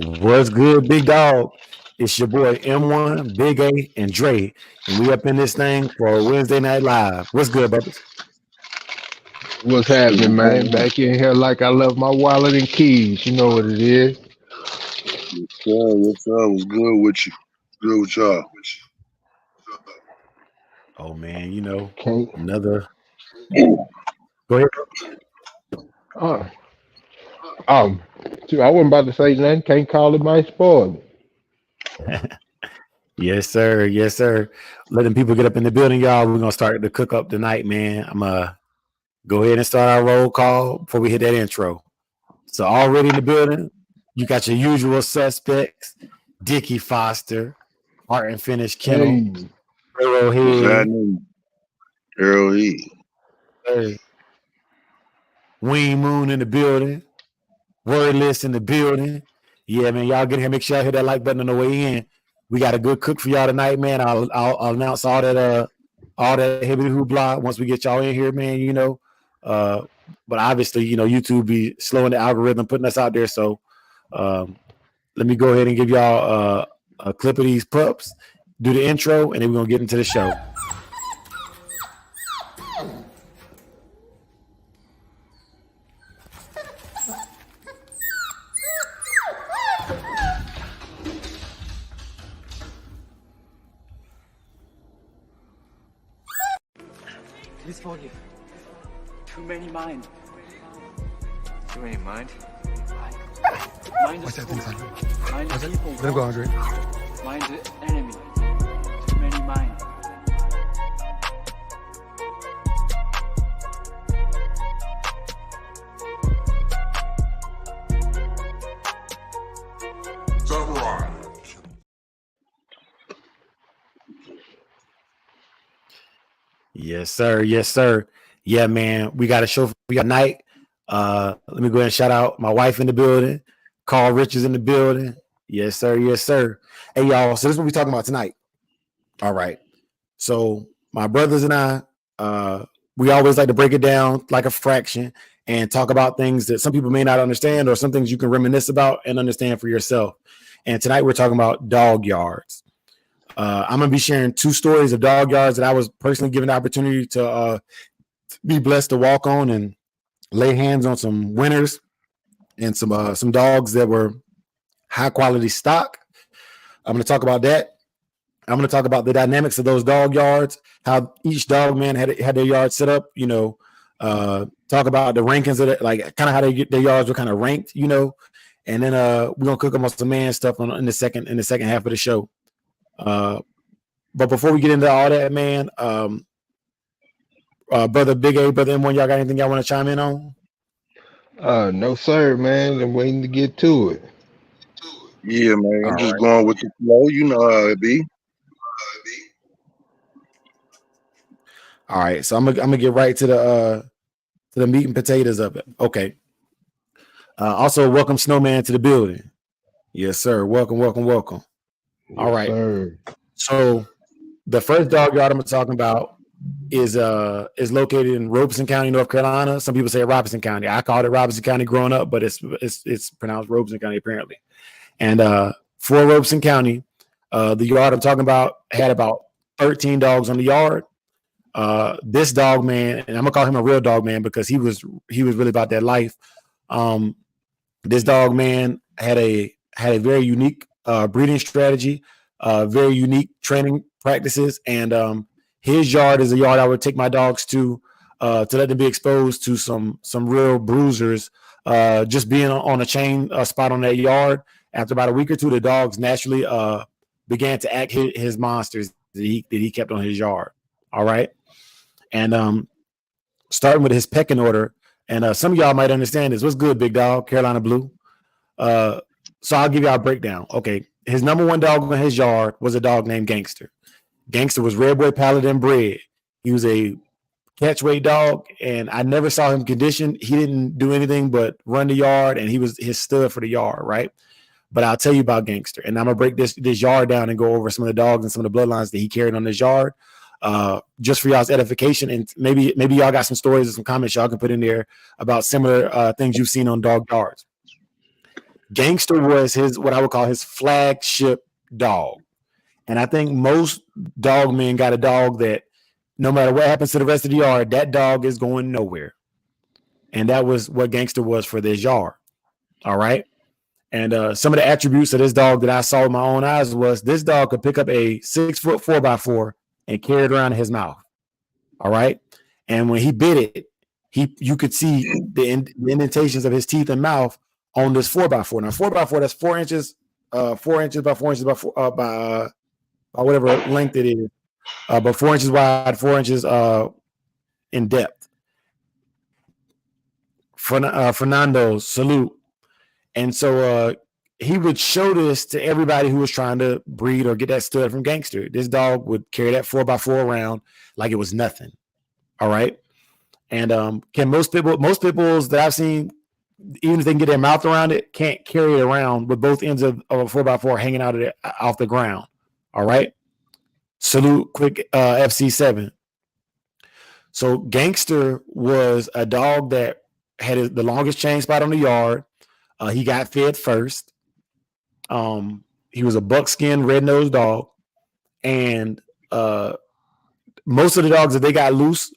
What's good, big dog? It's your boy M1, Big A, and Dre, and we up in this thing for Wednesday Night Live. What's good, brothers? What's happening, man? Back in here like I left my wallet and keys. You know what it is. What's up? What's good with you? Good with y'all. Oh man, Can't. another. Go ahead. Uh, um, shoot, I wasn't about to say nothing. Can't call it my spoil. Yes, sir. Yes, sir. Letting people get up in the building, y'all. We're gonna start the cook up tonight, man. I'm go ahead and start our roll call before we hit that intro. So already in the building, you got your usual suspects: Dickie Foster, Art and Finish Kennel, Hey, What's Arrowhead, happening? Earl E. Ween Moon in the building, Wordless in the building. Yeah, man, y'all get here. Make sure y'all hit that like button on the way in. We got a good cook for y'all tonight, man. I'll announce all that hibbity hoopla once we get y'all in here, man. Uh, but obviously, YouTube be slowing the algorithm, putting us out there. So let me go ahead and give y'all a clip of these pups, do the intro, and then we're gonna get into the show. This for you. Too many mind. Too many mind? Mind the school. Mind the people. Let him go, Andre. Mind the enemy. Too many mind. Yes, sir. Yes, sir. Yeah, man. We got a show for you tonight. Let me go ahead and shout out my wife in the building. Carl Richards in the building. Yes, sir. Yes, sir. Hey, y'all. So this is what we're talking about tonight. All right. So my brothers and I, we always like to break it down like a fraction and talk about things that some people may not understand or some things you can reminisce about and understand for yourself. And tonight we're talking about dog yards. I'm going to be sharing two stories of dog yards that I was personally given the opportunity to be blessed to walk on and lay hands on some winners and some dogs that were high quality stock. I'm going to talk about that. I'm going to talk about the dynamics of those dog yards, how each dog man had their yard set up, talk about the rankings of it, like kind of how their yards were kind of ranked, and then we're going to cook them on some man stuff in the second half of the show. But before we get into all that, man, brother Big A, brother M1, y'all got anything y'all want to chime in on? no sir, man. I'm waiting to get to it. Yeah, man. I'm All just right. going with the flow. You know how it be. All right. So I'm gonna get right to the meat and potatoes of it. Okay. Also, welcome Snowman to the building. Yes, sir. Welcome. All Yes, right. sir. So the first dog yard I'm talking about is located in Robeson County, North Carolina. Some people say Robeson County. I called it Robeson County growing up, but it's pronounced Robeson County apparently. And for Robeson County, the yard I'm talking about had about 13 dogs on the yard. This dog man, and I'm gonna call him a real dog man because he was really about that life. This dog man had a very unique breeding strategy, very unique training practices, and his yard is a yard I would take my dogs to let them be exposed to some real bruisers. Just being on a chain spot on that yard, after about a week or two, the dogs naturally began to act his monsters that he kept on his yard. All right, and starting with his pecking order, and some of y'all might understand this. What's good, big dog? Carolina Blue. So I'll give y'all a breakdown. Okay, his number one dog on his yard was a dog named Gangster. Gangster was Red Boy Paladin bred. He was a catch weight dog, and I never saw him conditioned. He didn't do anything but run the yard, and he was his stud for the yard, right? But I'll tell you about Gangster, and I'm gonna break this yard down and go over some of the dogs and some of the bloodlines that he carried on his yard, just for y'all's edification, and maybe y'all got some stories or some comments y'all can put in there about similar things you've seen on dog yards. Gangster was his what I would call his flagship dog. And I think most dog men got a dog that no matter what happens to the rest of the yard, that dog is going nowhere. And that was what Gangster was for this yard. All right. And some of the attributes of this dog that I saw with my own eyes was this dog could pick up a 6-foot 4x4 and carry it around in his mouth. All right. And when he bit it, you could see the indentations of his teeth and mouth on this 4x4. Now, 4x4, that's 4 inches, 4 inches by 4 inches by whatever length it is, but 4 inches wide, 4 inches in depth. Fernando, salute. And so he would show this to everybody who was trying to breed or get that stud from Gangster. This dog would carry that 4x4 around like it was nothing. All right. And can most pit bulls that I've seen, even if they can get their mouth around it, can't carry it around with both ends of a 4x4 hanging out of it off the ground. All right. Salute, quick FC7. So Gangster was a dog that had the longest chain spot on the yard. He got fed first. He was a buckskin, red-nosed dog. And most of the dogs that they got loose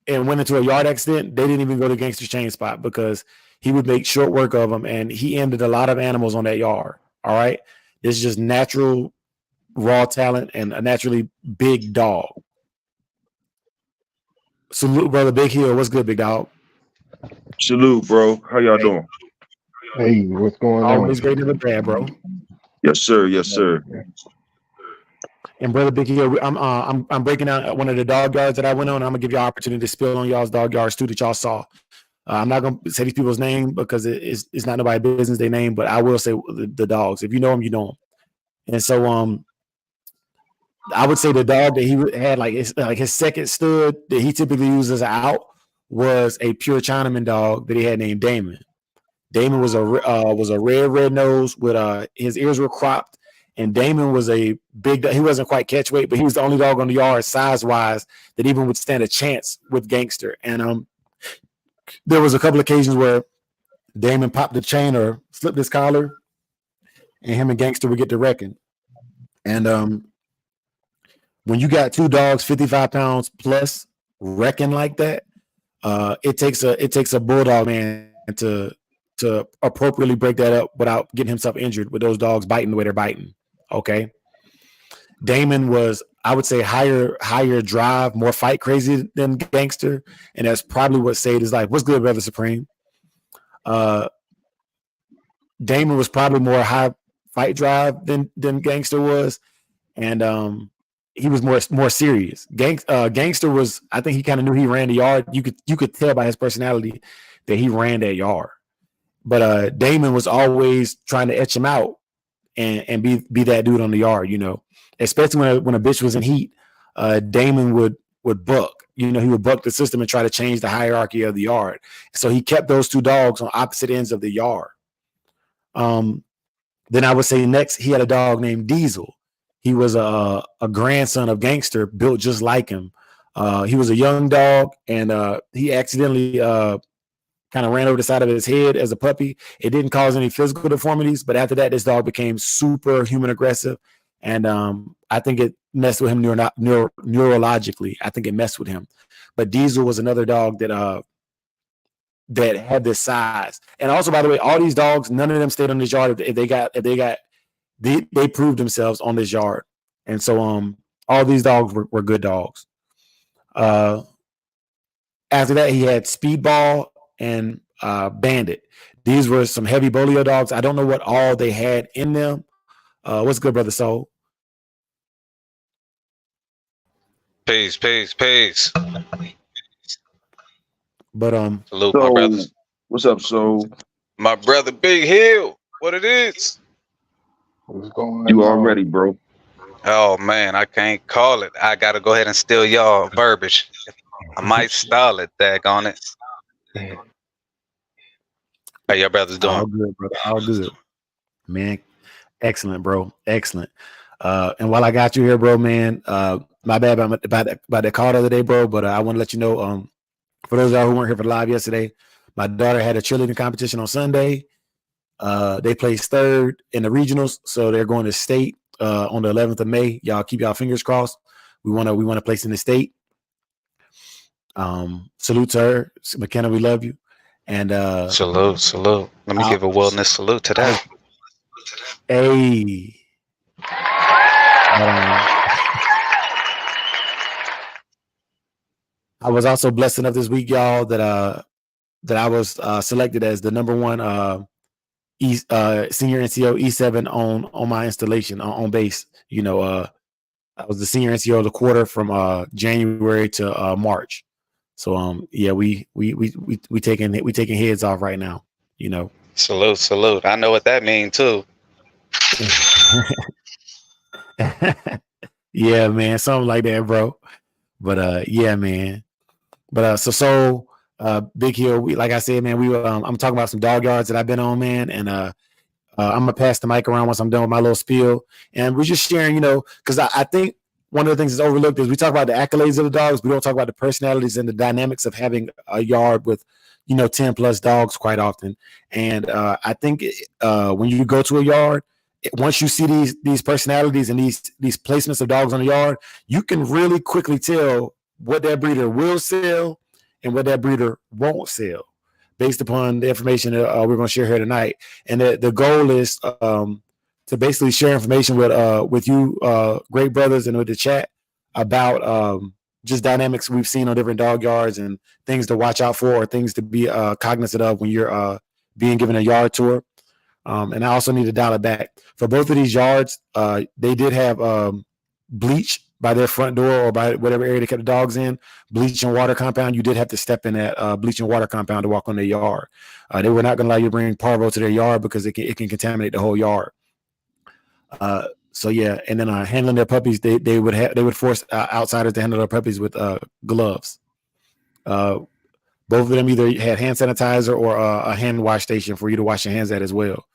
and went into a yard accident, they didn't even go to Gangster's chain spot because he would make short work of them, and he ended a lot of animals on that yard. All right. This is just natural raw talent and a naturally big dog. Salute, brother Big Hill. What's good, big dog? Salute, bro. How y'all doing? Hey, what's going on? Always great to be bad, bro. Yes, sir. Yes, sir. And brother Big Hill, I'm breaking out one of the dog yards that I went on. I'm gonna give you an opportunity to spill on y'all's dog yards too that y'all saw. I'm not gonna say these people's name because it's not nobody's business they name, but I will say the dogs. If you know them, you know them. And so I would say the dog that he had like his second stud that he typically uses out was a pure Chinaman dog that he had named Damon. Damon was a red nose with his ears were cropped, and Damon was a big. He wasn't quite catch weight, but he was the only dog on the yard size wise that even would stand a chance with Gangster. And there was a couple of occasions where Damon popped the chain or slipped his collar, and him and Gangster would get to wrecking. And when you got two dogs 55 pounds plus wrecking like that, it takes a bulldog man to appropriately break that up without getting himself injured with those dogs biting the way they're biting. Okay. Damon was, I would say, higher drive, more fight crazy than Gangster, and that's probably what saved his life. What's good, Brother Supreme? Damon was probably more high fight drive than Gangster was, and he was more serious. Gangster was, I think he kind of knew he ran the yard. You could tell by his personality that he ran that yard. But Damon was always trying to etch him out and be that dude on the yard, you know. Especially when a bitch was in heat, Damon would buck. You know, he would buck the system and try to change the hierarchy of the yard. So he kept those two dogs on opposite ends of the yard. Then I would say next he had a dog named Diesel. He was a grandson of Gangster, built just like him. He was a young dog, and he accidentally kind of ran over the side of his head as a puppy. It didn't cause any physical deformities, but after that, this dog became super human aggressive. And I think it messed with him neurologically. I think it messed with him. But Diesel was another dog that had this size. And also, by the way, all these dogs, none of them stayed on this yard. They proved themselves on this yard. And so all these dogs were good dogs. After that, he had Speedball and Bandit. These were some heavy bolio dogs. I don't know what all they had in them. What's good, Brother Soul? Peace. But Salute, my brothers. What's up, so? My brother Big Hill. What it is? What's going on? You already, bro. Oh man, I can't call it. I gotta go ahead and steal y'all verbiage. I might style it, daggone it. How y'all brothers doing? all good, brother. All good, man. Excellent, bro. Excellent. And while I got you here, bro, man, my bad about the call the other day, bro. But I want to let you know, for those of y'all who weren't here for the live yesterday, my daughter had a cheerleading competition on Sunday. They placed third in the regionals, so they're going to state on the 11th of May. Y'all keep y'all fingers crossed. We want to place in the state. Salute to her, McKenna. We love you. And Salute. Let me give a wellness salute to that. Hey. I was also blessed enough this week, y'all, that I was selected as the number one senior NCO E7 on my installation on base. I was the senior NCO of the quarter from January to March. So yeah, we taking heads off right now. Salute. I know what that means too. Yeah, man, something like that, bro. But yeah, man. But so Big Hill, like I said, man, I'm talking about some dog yards that I've been on, man, and I'm gonna pass the mic around once I'm done with my little spiel, and we're just sharing, because I think one of the things that's overlooked is we talk about the accolades of the dogs, we don't talk about the personalities and the dynamics of having a yard with 10 plus dogs quite often. And I think when you go to a yard, once you see these personalities and these placements of dogs on the yard, you can really quickly tell what that breeder will sell and what that breeder won't sell based upon the information that we're going to share here tonight. And the goal is to basically share information with you great brothers and with the chat about just dynamics we've seen on different dog yards and things to watch out for or things to be cognizant of when you're being given a yard tour. And I also need to dial it back. For both of these yards, they did have bleach by their front door or by whatever area they kept the dogs in, bleach and water compound. You did have to step in that bleach and water compound to walk on their yard. They were not going to allow you to bring parvo to their yard because it can contaminate the whole yard. So yeah, and then handling their puppies, they would force outsiders to handle their puppies with gloves. Both of them either had hand sanitizer or a hand wash station for you to wash your hands at as well.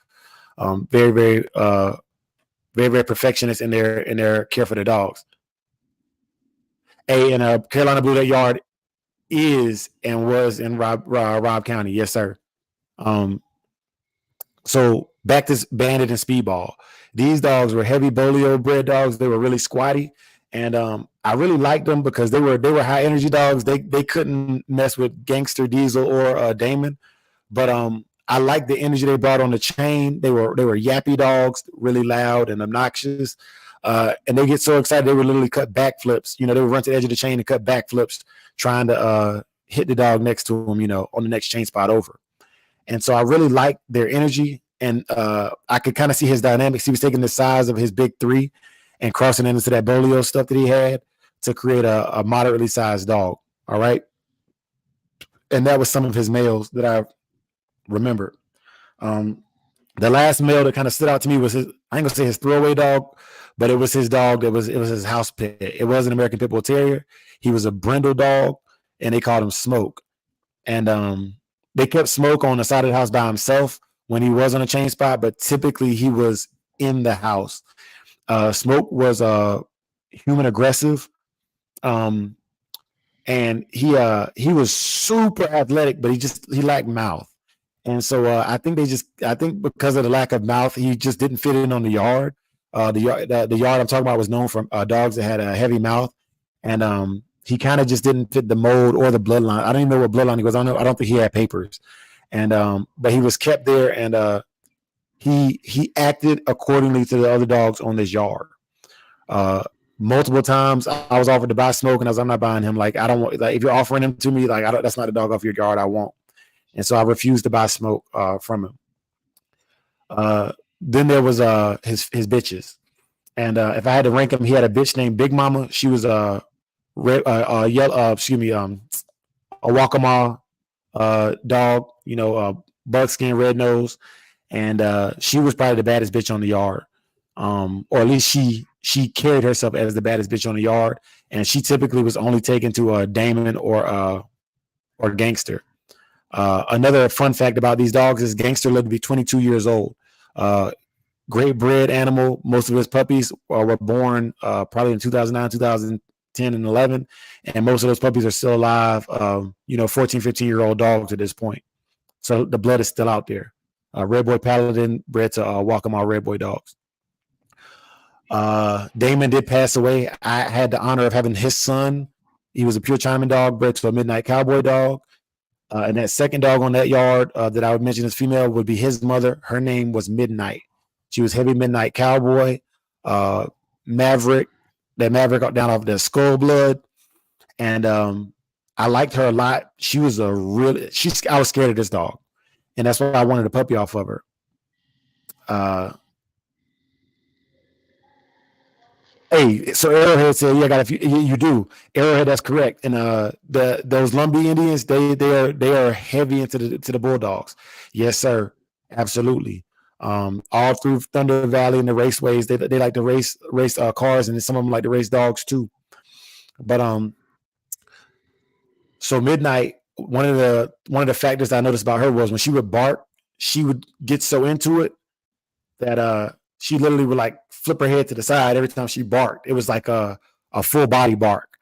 Very, very, very, very perfectionist in their care for the dogs. And Carolina Blue, that yard is and was in Robb County. Yes, sir. So back to Bandit and Speedball. These dogs were heavy bolio bred dogs. They were really squatty. And I really liked them because they were high energy dogs. They couldn't mess with Gangster, Diesel, or Damon. But I liked the energy they brought on the chain. They were yappy dogs, really loud and obnoxious. And they get so excited they would literally cut backflips. They would run to the edge of the chain and cut backflips, trying to hit the dog next to them, on the next chain spot over. And so I really liked their energy. And I could kind of see his dynamics. He was taking the size of his big three and crossing it into that bolio stuff that he had to create a moderately sized dog. All right. And that was some of his males that I remembered. The last male that kind of stood out to me was I ain't gonna say his throwaway dog, but it was his dog. It was his house pet. It was an American Pit Bull Terrier. He was a brindle dog, and they called him Smoke. And they kept Smoke on the side of the house by himself when he was on a chain spot, but typically he was in the house. Smoke was human aggressive, and he was super athletic, but he lacked mouth. And so I think because of the lack of mouth, he just didn't fit in on the yard. The yard I'm talking about was known for dogs that had a heavy mouth, and he kind of just didn't fit the mold or the bloodline. I don't even know what bloodline he was. I don't think he had papers, and but he was kept there, and he acted accordingly to the other dogs on this yard. Multiple times I was offered to buy Smoke, and I'm not buying him. Like, I don't want, like, if you're offering him to me, like, that's not a dog off your yard I want. And so I refused to buy Smoke from him. Then there was his bitches. And if I had to rank him, he had a bitch named Big Mama. She was a Wakama dog, buckskin, red nose. And she was probably the baddest bitch on the yard. Or at least she carried herself as the baddest bitch on the yard. And she typically was only taken to a Damon or Gangster. Another fun fact about these dogs is Gangster lived to be 22 years old. Great bred animal. Most of his puppies were born probably in 2009, 2010, and 11. And most of those puppies are still alive, 14, 15-year-old dogs at this point. So the blood is still out there. Red Boy Paladin, bred to Walkmall Red Boy dogs. Damon did pass away. I had the honor of having his son. He was a pure Chinaman dog, bred to a Midnight Cowboy dog. And that second dog on that yard that I would mention as female would be his mother. Her name was Midnight. She was heavy Midnight Cowboy, Maverick. That Maverick got down off the Skull Blood. And I liked her a lot. She was I was scared of this dog. And that's why I wanted a puppy off of her. Hey, so Arrowhead said, "Yeah, I got a few." You do, Arrowhead. That's correct. And those Lumbee Indians, they are heavy into the Bulldogs. Yes, sir, absolutely. All through Thunder Valley and the raceways, they like to race cars, and some of them like to race dogs too. But so Midnight, one of the factors I noticed about her was when she would bark, she would get so into it that she literally would like flip her head to the side every time she barked. It was like a full body bark.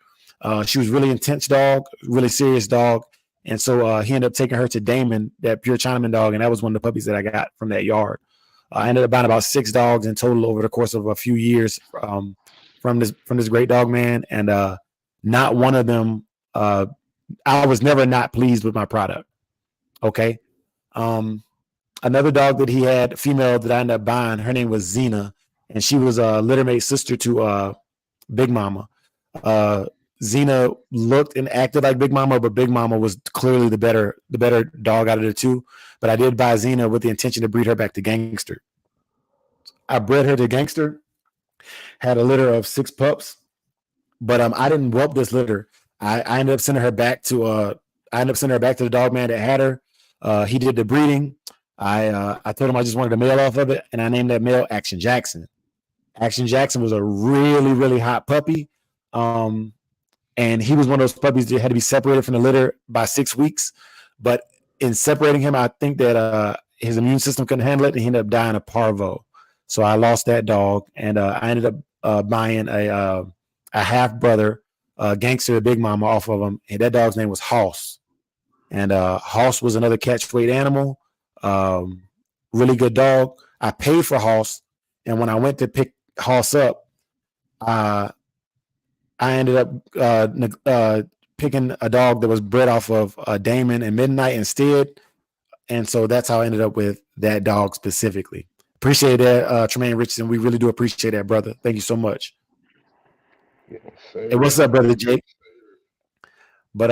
She was really intense dog, really serious dog. And so he ended up taking her to Damon, that pure Chinaman dog. And that was one of the puppies that I got from that yard. I ended up buying about 6 dogs in total over the course of a few years from this great dog man. And not one of them, I was never not pleased with my product. Okay. Another dog that he had, female, that I ended up buying, her name was Xena, and she was a littermate sister to Big Mama. Xena looked and acted like Big Mama, but Big Mama was clearly the better dog out of the two. But I did buy Xena with the intention to breed her back to Gangster. I bred her to Gangster, had a litter of 6 pups, but I didn't whelp this litter. I ended up sending her back to the dog man that had her. He did the breeding. I told him I just wanted a male off of it, and I named that male Action Jackson. Action Jackson was a really, really hot puppy. And he was one of those puppies that had to be separated from the litter by 6 weeks. But in separating him, I think that his immune system couldn't handle it, and he ended up dying of parvo. So I lost that dog, and I ended up buying a half brother, Gangster, Big Mama, off of him. And that dog's name was Hoss. And Hoss was another catch weight animal. Really good dog. I paid for Hoss, and when I went to pick Hoss up, I ended up picking a dog that was bred off of Damon and Midnight instead, and so that's how I ended up with that dog specifically. Appreciate that, Tremaine Richardson. We really do appreciate that, brother. Thank you so much. Yes, Hey, what's up, brother Jake? But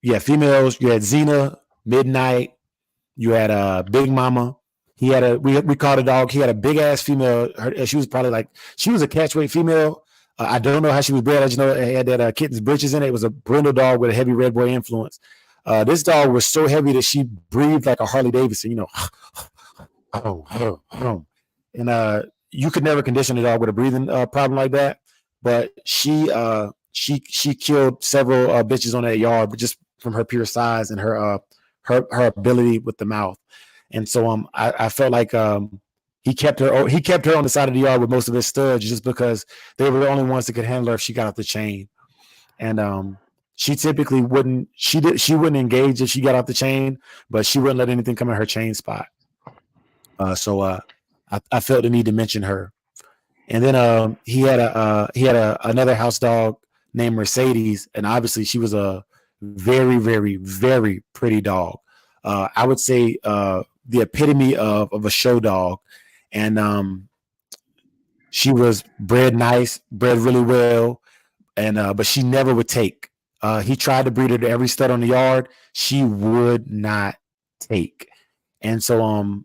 yeah, females. You had Xena, Midnight. You had Big Mama. He had we called a dog. He had a big ass female. She was probably she was a catch weight female. I don't know how she was bred. I just know it had that kitten's britches in it. It was a brindle dog with a heavy red boy influence. This dog was so heavy that she breathed like a Harley Davidson, you know. And you could never condition a dog with a breathing problem like that. But she killed several bitches on that yard, but just from her pure size and her ability with the mouth. And so I felt like he kept her on the side of the yard with most of his studs just because they were the only ones that could handle her if she got off the chain. And she typically wouldn't engage if she got off the chain, but she wouldn't let anything come in her chain spot. So I felt the need to mention her. And then he had another house dog named Mercedes, and obviously she was a very, very, very pretty dog. I would say the epitome of a show dog. And she was bred nice, bred really well, and but she never would take. He tried to breed her to every stud on the yard. She would not take. And so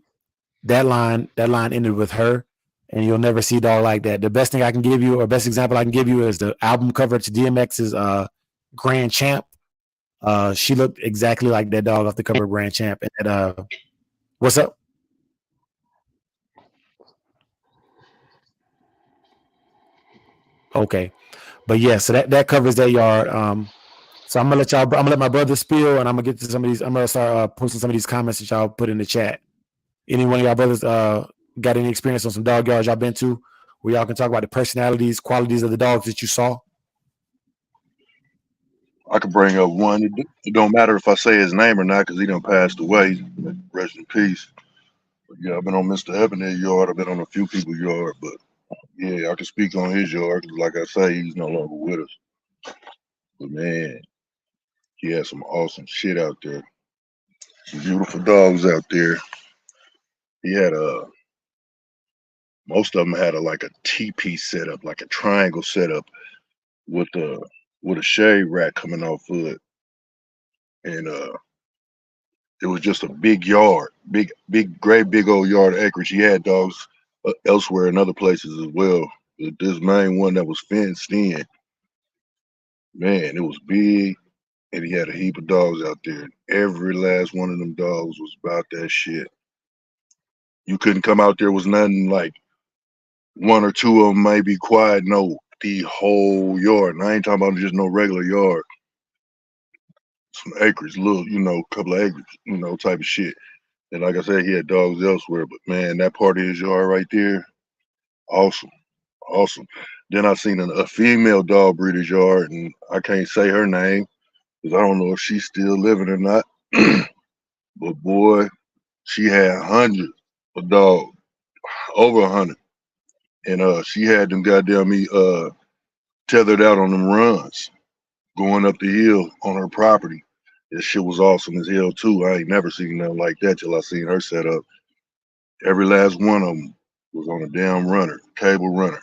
that line ended with her, and you'll never see a dog like that. The best thing I can give you, or best example I can give you, is the album cover to DMX's Grand Champ. She looked exactly like that dog off the cover of Grand Champ. And what's up? Okay, but yeah, so that covers that yard. So I'm gonna let my brother spill, and I'm gonna get to some of these. I'm gonna start posting some of these comments that y'all put in the chat. Any one of y'all brothers got any experience on some dog yards y'all been to, where y'all can talk about the personalities, qualities of the dogs that you saw? I could bring up one. It don't matter if I say his name or not because he done passed away. Rest in peace. But yeah, I've been on Mr. Ebenet's yard. I've been on a few people's yard, but yeah, I can speak on his yard because, like I say, he's no longer with us. But man, he had some awesome shit out there. Some beautiful dogs out there. He had most of them had like a teepee setup, like a triangle setup with a shade rack coming off of it, and it was just a big yard, great big old yard acreage. He had dogs elsewhere in other places as well. But this main one that was fenced in, man, it was big, and he had a heap of dogs out there. Every last one of them dogs was about that shit. You couldn't come out there was nothing like one or two of them may be quiet. No, the whole yard. And I ain't talking about just no regular yard. Some acres, little, couple of acres, type of shit. And like I said, he had dogs elsewhere, but man, that part of his yard right there, awesome, awesome. Then I seen a female dog breeder's yard, and I can't say her name because I don't know if she's still living or not. But boy, she had hundreds of dogs, over 100, and she had them goddamn me tethered out on them runs, going up the hill on her property. That shit was awesome as hell too. I ain't never seen nothing like that till I seen her set up. Every last one of them was on a damn runner, cable runner.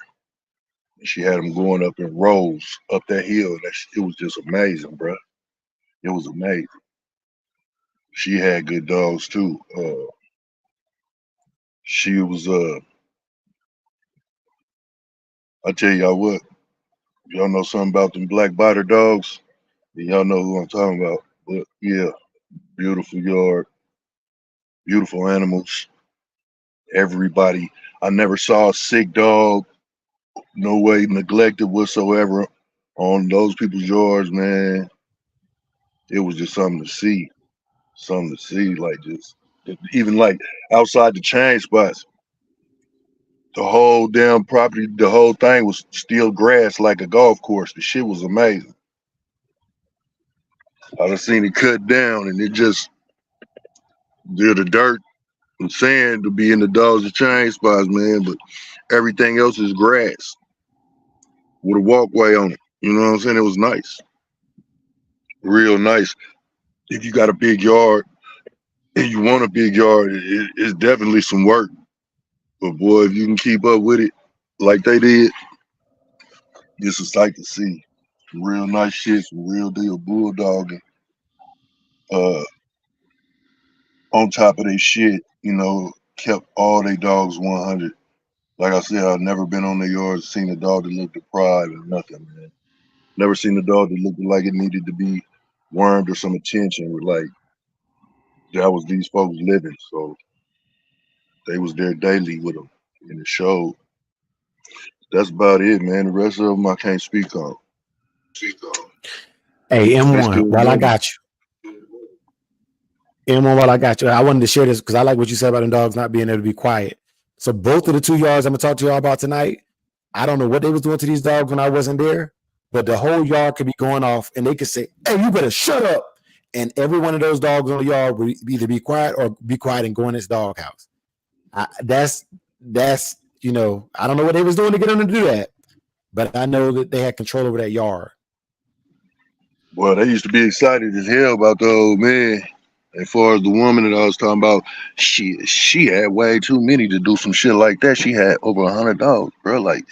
And she had them going up in rows up that hill. It was just amazing, bro. It was amazing. She had good dogs too. She was I tell y'all what, y'all know something about them black biter dogs, then y'all know who I'm talking about. But yeah, beautiful yard, beautiful animals. Everybody, I never saw a sick dog, no way neglected whatsoever on those people's yards, man. It was just something to see. Something to see, like just even like outside the chain spots, the whole damn property, the whole thing was still grass like a golf course. The shit was amazing. I done seen it cut down and it just did the dirt and sand to be in the dogs and chain spots, man. But everything else is grass with a walkway on it. You know what I'm saying? It was nice, real nice. If you got a big yard and you want a big yard, it's definitely some work. But boy, if you can keep up with it like they did, it's a sight to see. Some real nice shit, some real deal bulldogging. Uh, on top of their shit, kept all their dogs 100. Like I said, I've never been on their yards, seen a dog that looked deprived or nothing, man. Never seen a dog that looked like it needed to be wormed or some attention. Like that was these folks living, so they was there daily with them, and it showed. That's about it, man. The rest of them I can't speak on. Hey, They M1, still while I young. got you, M1, while I got you, I wanted to share this because I like what you said about them dogs not being able to be quiet. So both of the 2 yards I'm gonna talk to y'all about tonight, I don't know what they was doing to these dogs when I wasn't there, but the whole yard could be going off and they could say, "Hey, you better shut up." And every one of those dogs on the yard would either be quiet or be quiet and go in its doghouse. That's I don't know what they was doing to get them to do that, but I know that they had control over that yard. Well, they used to be excited as hell about the old man. As far as the woman that I was talking about, she had way too many to do some shit like that. She had over 100 dogs, bro. Like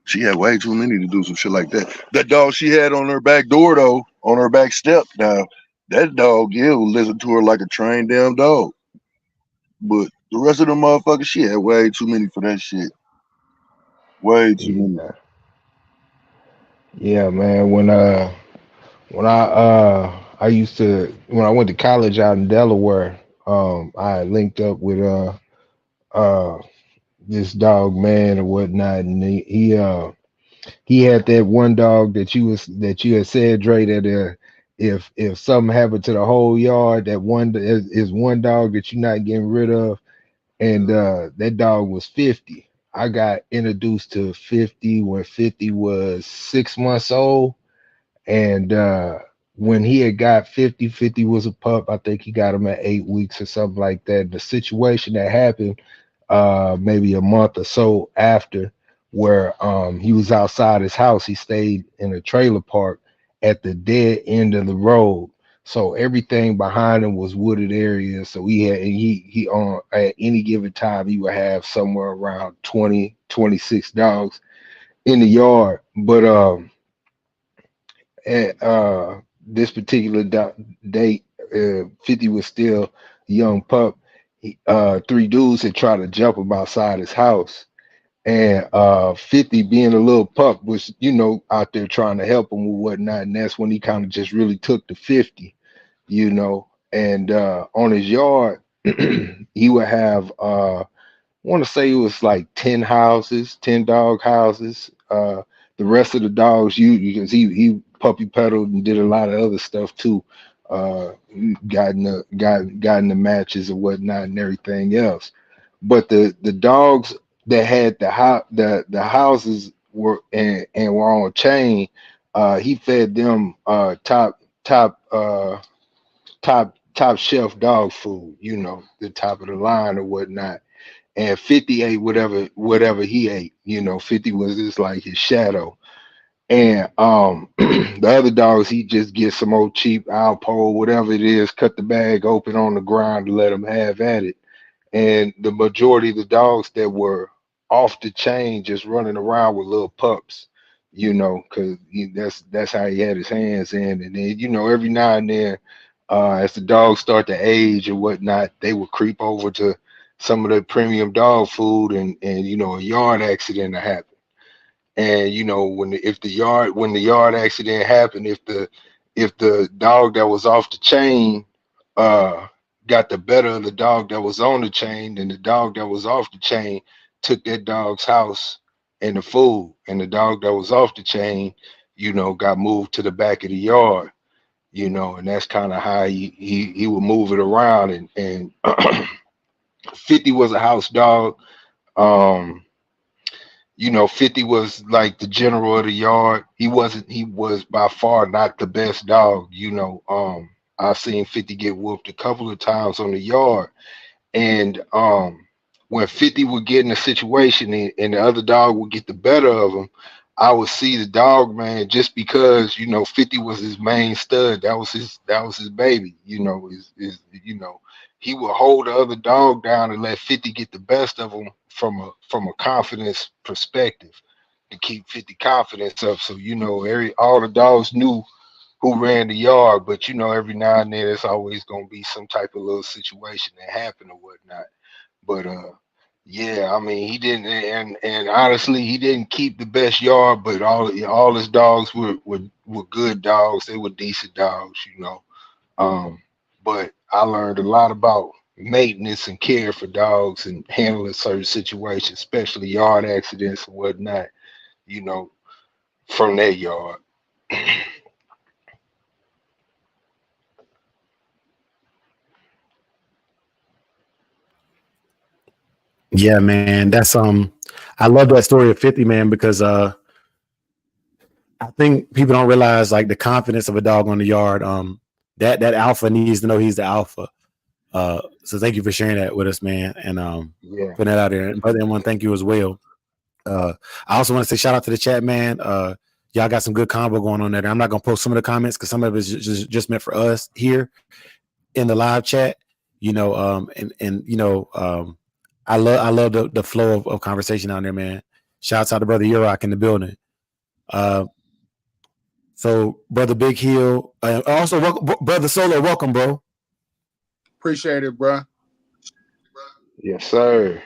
she had way too many to do some shit like that. That dog she had on her back door though, on her back step. Now that dog, yeah, will listen to her like a trained damn dog. But the rest of them motherfuckers, she had way too many for that shit. Way too many. Yeah, yeah, man. When I used to when I went to college out in Delaware, I linked up with uh this dog man or whatnot, and he had that one dog that you had said, Dre, that if something happened to the whole yard, that one is one dog that you're not getting rid of, and that dog was 50. I got introduced to 50 when 50 was 6 months old, and when he had got 50, 50 was a pup. I think he got him at 8 weeks or something like that. The situation that happened maybe a month or so after, where he was outside his house. He stayed in a trailer park at the dead end of the road. So everything behind him was wooded areas. So he on at any given time he would have somewhere around 20, 26 dogs in the yard. But at this particular date, 50 was still a young pup. Three dudes had tried to jump him outside his house. And 50 being a little pup was, out there trying to help him with whatnot. And that's when he kind of just really took to 50, and on his yard, he would have I want to say it was like 10 houses, 10 dog houses. The rest of the dogs, because he puppy pedaled and did a lot of other stuff too. Got in the matches and whatnot and everything else. But the dogs that had the houses were and were on chain, he fed them top shelf dog food, the top of the line or whatnot. And 50 ate whatever he ate. 50 was just like his shadow. And the other dogs, he just get some old cheap Alpo, whatever it is, cut the bag open on the ground to let them have at it. And the majority of the dogs that were off the chain just running around with little pups, because that's how he had his hands in. And then, every now and then, as the dogs start to age and whatnot, they would creep over to some of the premium dog food, and a yard accident to happen. And when the yard accident happened, if the dog that was off the chain got the better of the dog that was on the chain, then the dog that was off the chain took that dog's house and the food, and the dog that was off the chain, got moved to the back of the yard, and that's kind of how he would move it around. And 50 was a house dog. 50 was like the general of the yard. He was by far not the best dog. I've seen 50 get whooped a couple of times on the yard. And when 50 would get in a situation and the other dog would get the better of him, I would see the dog, man, just because 50 was his main stud. That was his baby. He would hold the other dog down and let 50 get the best of him from a confidence perspective, to keep 50 confidence up. So all the dogs knew who ran the yard, but every now and then there's always gonna be some type of little situation that happened or whatnot. But yeah, I mean, he didn't, and honestly, he didn't keep the best yard, but all his dogs were good dogs. They were decent dogs, But I learned a lot about maintenance and care for dogs and handling certain situations, especially yard accidents and whatnot, from that yard. Yeah, man. That's I love that story of 50, man, because I think people don't realize like the confidence of a dog on the yard. That alpha needs to know he's the alpha. So thank you for sharing that with us, man, and Yeah. putting that out there. And brother M1, thank you as well. I also want to say shout out to the chat, man. Y'all got some good combo going on there. I'm not gonna post some of the comments because some of it is just meant for us here in the live chat. I love the flow of conversation out there, man. Shouts out to brother Yurok in the building. So brother Big Hill, also brother Solo, welcome, bro. Appreciate it, bro. Yes, sir.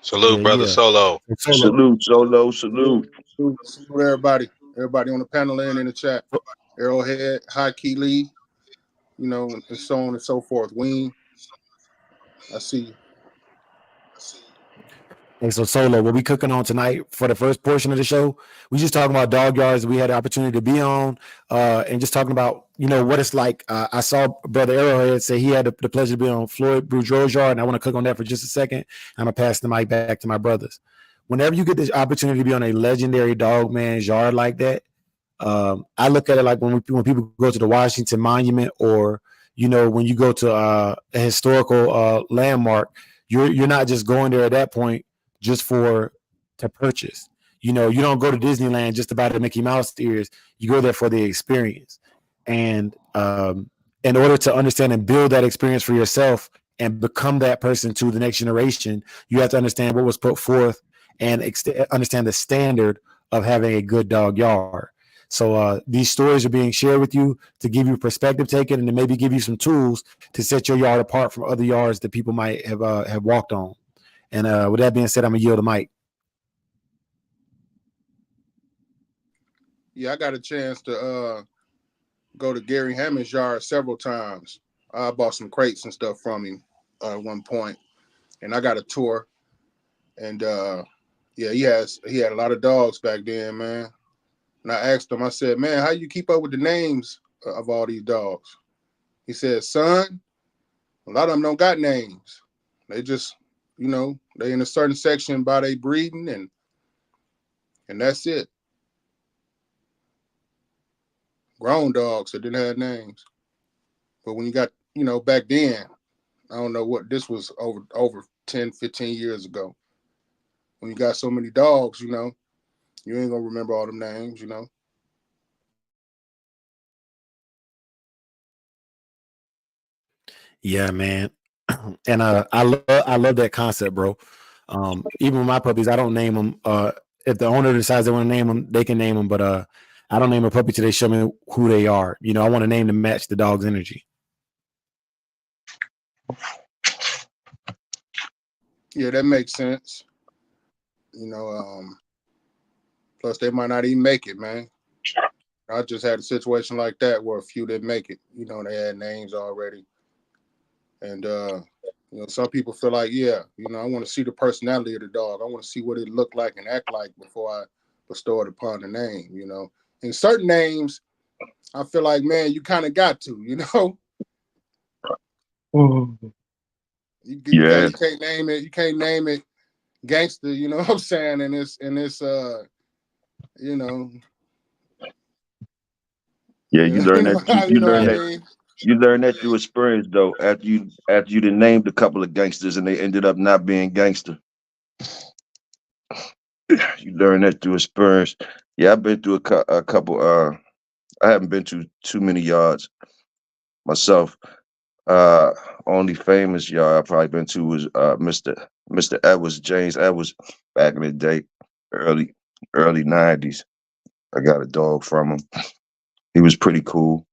Salute, brother Solo. Salute, Solo. Salute. Salute everybody. Everybody on the panel and in the chat. Arrowhead, High Key Lee, and so on and so forth. Ween, I see you. Hey, so Solo, what we cooking on tonight for the first portion of the show? We just talking about dog yards we had the opportunity to be on, and just talking about what it's like. I saw brother Arrowhead say he had the pleasure to be on Floyd Boudreaux's yard, and I want to cook on that for just a second. I'm gonna pass the mic back to my brothers. Whenever you get this opportunity to be on a legendary dog man's yard like that, I look at it like when people go to the Washington Monument, or when you go to a historical landmark, you're not just going there at that point just to purchase. You don't go to Disneyland just to buy the Mickey Mouse ears. You go there for the experience, and in order to understand and build that experience for yourself and become that person to the next generation, you have to understand what was put forth and understand the standard of having a good dog yard. So these stories are being shared with you to give you perspective taken, and to maybe give you some tools to set your yard apart from other yards that people might have walked on. And with that being said, I'm gonna yield the mic. Yeah, I got a chance to go to Gary Hammond's yard several times. I bought some crates and stuff from him at one point, and I got a tour. And yeah, he had a lot of dogs back then, man. And I asked him, I said, man, how you keep up with the names of all these dogs? He said, son, a lot of them don't got names. They just, they in a certain section by they breeding, and that's it. Grown dogs that didn't have names. But when you got, back then, I don't know what, this was over 10, 15 years ago. When you got so many dogs, you ain't gonna remember all them names, Yeah, man. And I love that concept, bro. Even with my puppies, I don't name them. If the owner decides they want to name them, they can name them. But I don't name a puppy till they show me who they are. I want to name to match the dog's energy. Yeah, that makes sense. Plus they might not even make it, man. I just had a situation like that where a few didn't make it. They had names already. And some people feel like, yeah, I want to see the personality of the dog. I want to see what it looked like and act like before I bestow it upon the name, And certain names, I feel like, man, you kind of got to, You Yeah. can't name it. You can't name it gangster. You know what I'm saying? And it's Yeah, you learn that you know what I mean? you learn that through experience though. After you done named a couple of gangsters and they ended up not being gangster. You learn that through experience. Yeah, I've been through a couple. I haven't been to too many yards myself. Only famous yard I've probably been to was Mr. Edwards, James Edwards, back in the day, early 90s. I got a dog from him. He was pretty cool.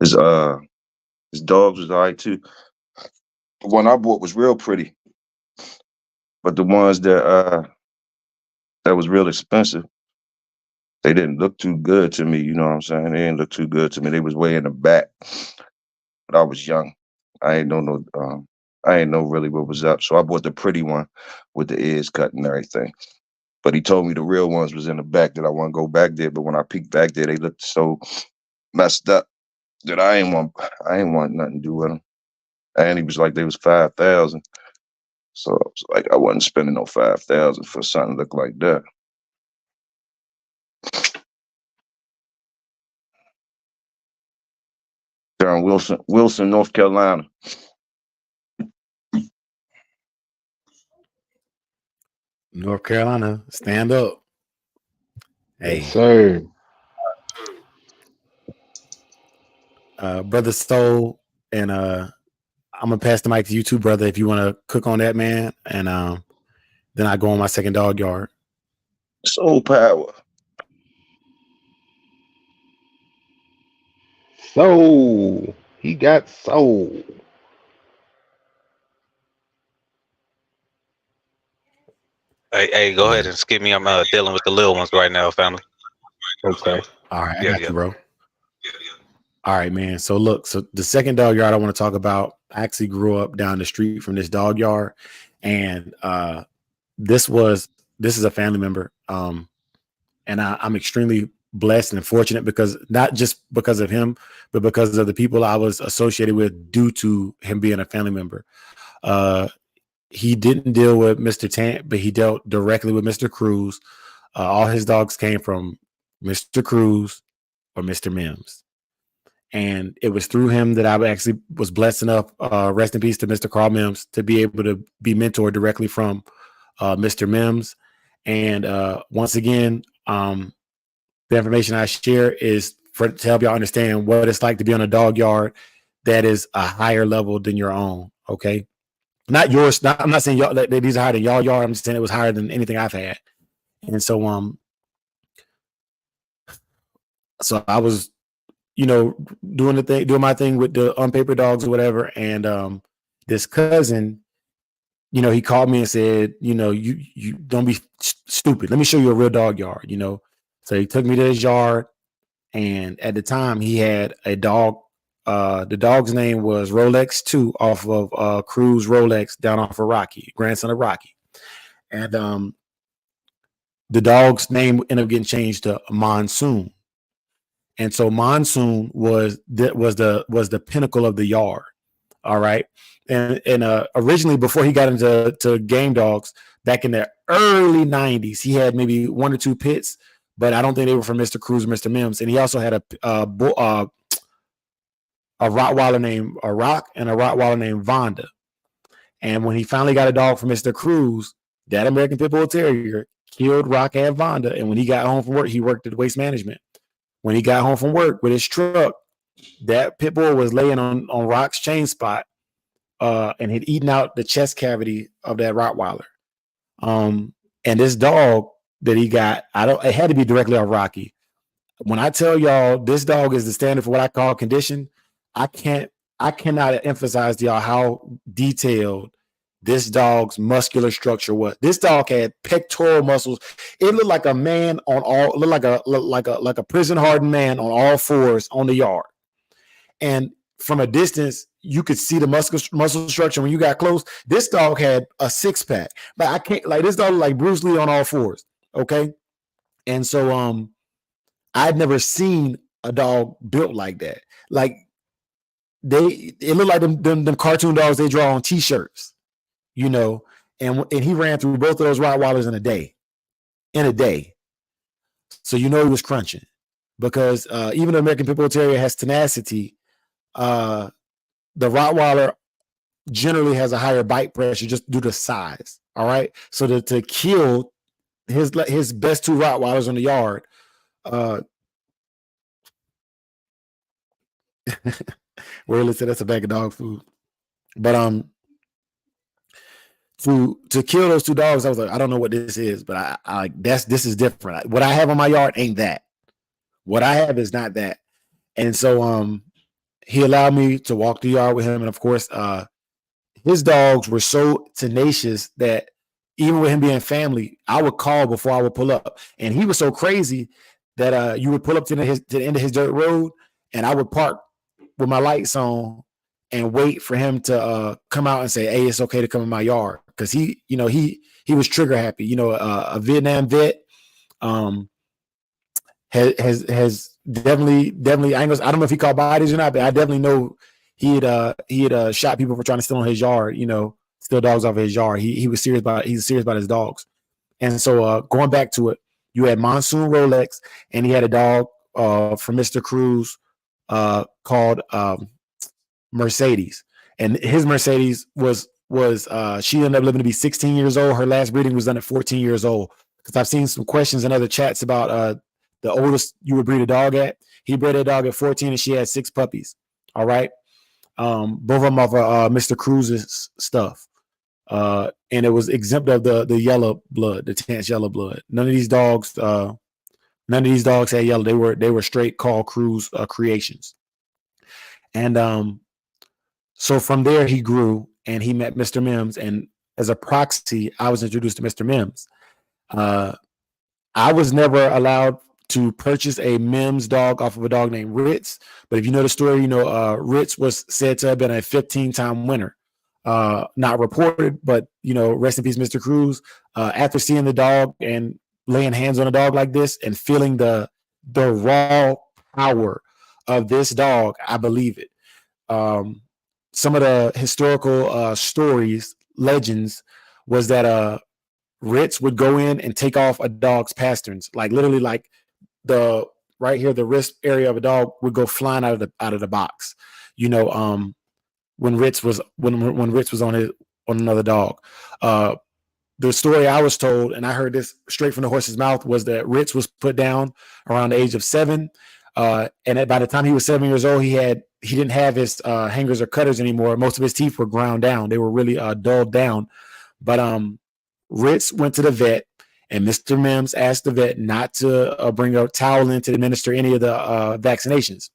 His dogs was all right too. The one I bought was real pretty, but the ones that was real expensive, they didn't look too good to me. You know what I'm saying? They didn't look too good to me. They was way in the back, but I was young. I ain't know no. I ain't know really what was up. So I bought the pretty one with the ears cut and everything. But he told me the real ones was in the back, that I want to go back there. But when I peeked back there, they looked so messed up that I ain't want nothing to do with them. And he was like, they was 5,000. So I was like, I wasn't spending no 5,000 for something look like that. They're in Wilson, North Carolina. North Carolina, stand up. Hey, Yes, sir. Brother Soul, and I'm gonna pass the mic to you too, brother, if you want to cook on that, man. And then I go on my second dog yard. Soul power. Soul. He got soul. Hey, go ahead and skip me. I'm dealing with the little ones right now, family. Okay. All right, I got you, bro. All right, man. So look, the second dog yard I want to talk about, I actually grew up down the street from this dog yard, and this is a family member. And I'm extremely blessed and fortunate, because not just because of him, but because of the people I was associated with due to him being a family member. He didn't deal with Mr. Tant, but he dealt directly with Mr. Cruz. All his dogs came from Mr. Cruz, or Mr. Mims. And it was through him that I actually was blessed enough, rest in peace to Mr. Carl Mims, to be able to be mentored directly from Mr. Mims. And once again, the information I share is to help y'all understand what it's like to be on a dog yard that is a higher level than your own. Okay. Not yours. I'm not saying y'all that these are higher than y'all yard. I'm just saying it was higher than anything I've had. And so I was, doing my thing with the unpapered dogs or whatever. And this cousin, he called me and said, you don't be stupid. Let me show you a real dog yard, So he took me to his yard, and at the time he had a dog. The dog's name was Rolex 2 off of Cruz Rolex down off of Rocky, grandson of Rocky. And the dog's name ended up getting changed to Monsoon. And so Monsoon was the pinnacle of the yard. All right. And originally, before he got into game dogs back in the early 90s, he had maybe 1 or 2 pits, but I don't think they were from Mr. Cruz or Mr. Mims. And he also had a Rottweiler named Rock and a Rottweiler named Vonda. And when he finally got a dog from Mr. Cruz, that American Pit Bull Terrier killed Rock and Vonda. And when he got home from work, he worked at Waste Management. When he got home from work with his truck, that pit bull was laying on Rock's chain spot, and had eaten out the chest cavity of that Rottweiler. And this dog that he got, it had to be directly off Rocky. When I tell y'all this dog is the standard for what I call condition, I cannot emphasize to y'all how detailed this dog's muscular structure was. This dog had pectoral muscles. It looked like a man like a prison hardened man on all fours on the yard. And from a distance, you could see the muscle structure. When you got close, this dog had a 6-pack. But I can't, like, this dog looked like Bruce Lee on all fours. Okay. And so I'd never seen a dog built like that. Like, it looked like them cartoon dogs they draw on t-shirts. And he ran through both of those Rottweilers in a day. So he was crunching, because even the American Pit Bull Terrier has tenacity. The Rottweiler generally has a higher bite pressure just due to size. All right. So to kill his best 2 Rottweilers on the yard, well, let's say that's a bag of dog food. But to kill those 2 dogs, I was like, I don't know what this is, but this is different. What I have on my yard ain't that. What I have is not that. And so he allowed me to walk the yard with him, and of course, his dogs were so tenacious that even with him being family, I would call before I would pull up. And he was so crazy that you would pull up to the end of his dirt road, and I would park with my lights on and wait for him to come out and say, "Hey, it's okay to come in my yard," because he was trigger happy. A Vietnam vet has definitely. I don't know if he caught bodies or not, but I definitely know he had shot people for trying to steal on his yard. Steal dogs off of his yard. He's serious about his dogs. And so going back to it, you had Monsoon Rolex, and he had a dog from Mr. Cruz called Mercedes. And his Mercedes was she ended up living to be 16 years old. Her last breeding was done at 14 years old. Because I've seen some questions in other chats about the oldest you would breed a dog at. He bred a dog at 14, and she had 6 puppies. All right. Both of them off Mr. Cruz's stuff. And it was exempt of the yellow blood, the Tance yellow blood. None of these dogs had yellow. They were straight Carl Cruz creations. And so from there he grew, and he met Mr. Mims, and as a proxy, I was introduced to Mr. Mims. I was never allowed to purchase a Mims dog off of a dog named Ritz, but if you know the story, Ritz was said to have been a 15-time winner. Not reported, but rest in peace, Mr. Cruz. After seeing the dog and laying hands on a dog like this and feeling the raw power of this dog, I believe it. Some of the historical stories, legends, was that Ritz would go in and take off a dog's pasterns, like literally, like the right here, the wrist area of a dog would go flying out of the box. You know, when Ritz was on another dog. The story I was told, and I heard this straight from the horse's mouth, was that Ritz was put down around the age of 7. And by the time he was 7 years old, he didn't have his hangers or cutters anymore. Most of his teeth were ground down. They were really dulled down. But Ritz went to the vet, and Mr. Mims asked the vet not to bring a towel in to administer any of the vaccinations.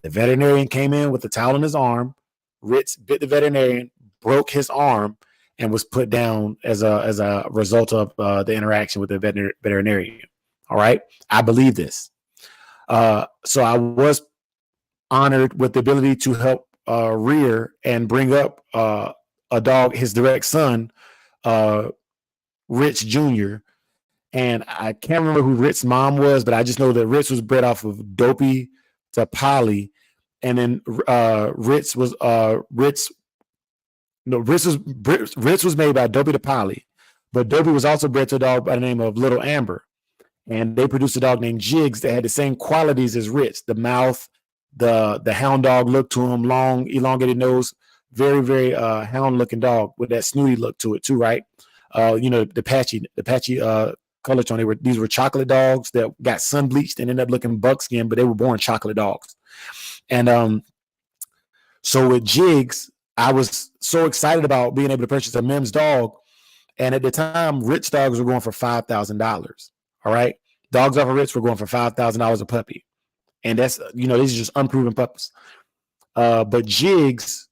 The veterinarian came in with the towel in his arm. Ritz bit the veterinarian, broke his arm, and was put down as a result of the interaction with the veterinarian. All right, I believe this. So I was honored with the ability to help rear and bring up a dog, his direct son, Rich Jr. And I can't remember who Ritz's mom was, but I just know that Ritz was bred off of Dopey to Polly, and then Ritz was made by Dopey to Polly, but Dopey was also bred to a dog by the name of Little Amber, and they produced a dog named Jigs that had the same qualities as Ritz: the mouth, the hound dog look to him, long, elongated nose, very, very hound looking dog with that snooty look to it too, right? The patchy color tone. These were chocolate dogs that got sun bleached and ended up looking buckskin, but they were born chocolate dogs. And so with Jigs, I was so excited about being able to purchase a Mims dog. And at the time, Ritz dogs were going for $5,000. All right. Dogs off of Ritz were going for $5,000 a puppy. And that's, these are just unproven puppies. But Jigs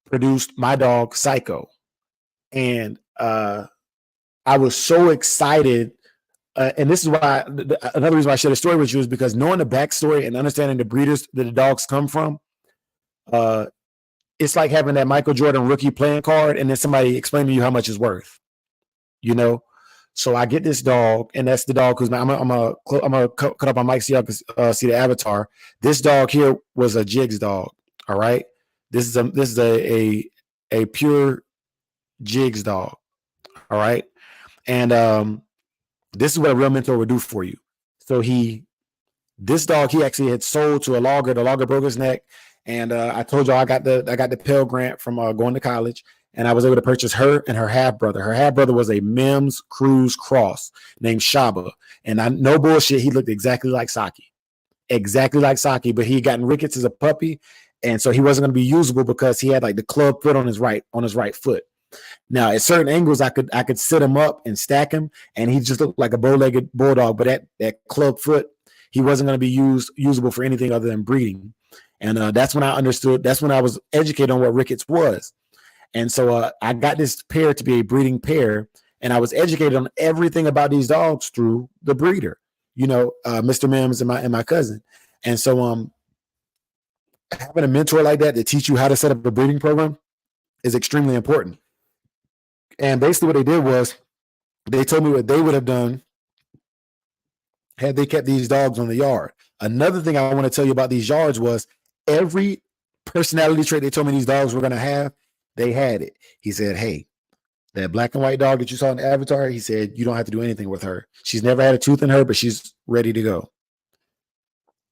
produced my dog, Psycho. And I was so excited. And this is why another reason why I share the story with you is because knowing the backstory and understanding the breeders that the dogs come from, it's like having that Michael Jordan rookie playing card and then somebody explaining to you how much it's worth. So I get this dog, and that's the dog who's I'm gonna cut up on Mike so y'all can see the avatar. This dog here was a Jigs dog. All right, this is a pure Jigs dog. All right, and this is what a real mentor would do for you. So this dog he actually had sold to a logger. The logger broke his neck, and I told y'all I got the Pell Grant from going to college, and I was able to purchase her and her half brother. Her half brother was a Mims Cruz cross named Shaba, and no bullshit, he looked exactly like Saki, but he had gotten rickets as a puppy, and so he wasn't going to be usable because he had like the club foot on his right foot. Now, at certain angles, I could sit him up and stack him, and he just looked like a bow-legged bulldog. But that club foot, he wasn't going to be usable for anything other than breeding. And that's when I understood. That's when I was educated on what rickets was. And so I got this pair to be a breeding pair, and I was educated on everything about these dogs through the breeder, Mr. Mims and my cousin. And so having a mentor like that to teach you how to set up a breeding program is extremely important. And basically what they did was they told me what they would have done had they kept these dogs on the yard. Another thing I want to tell you about these yards was every personality trait they told me these dogs were going to have, they had it. He said, hey, that black and white dog that you saw in the avatar, he said, you don't have to do anything with her. She's never had a tooth in her, but she's ready to go.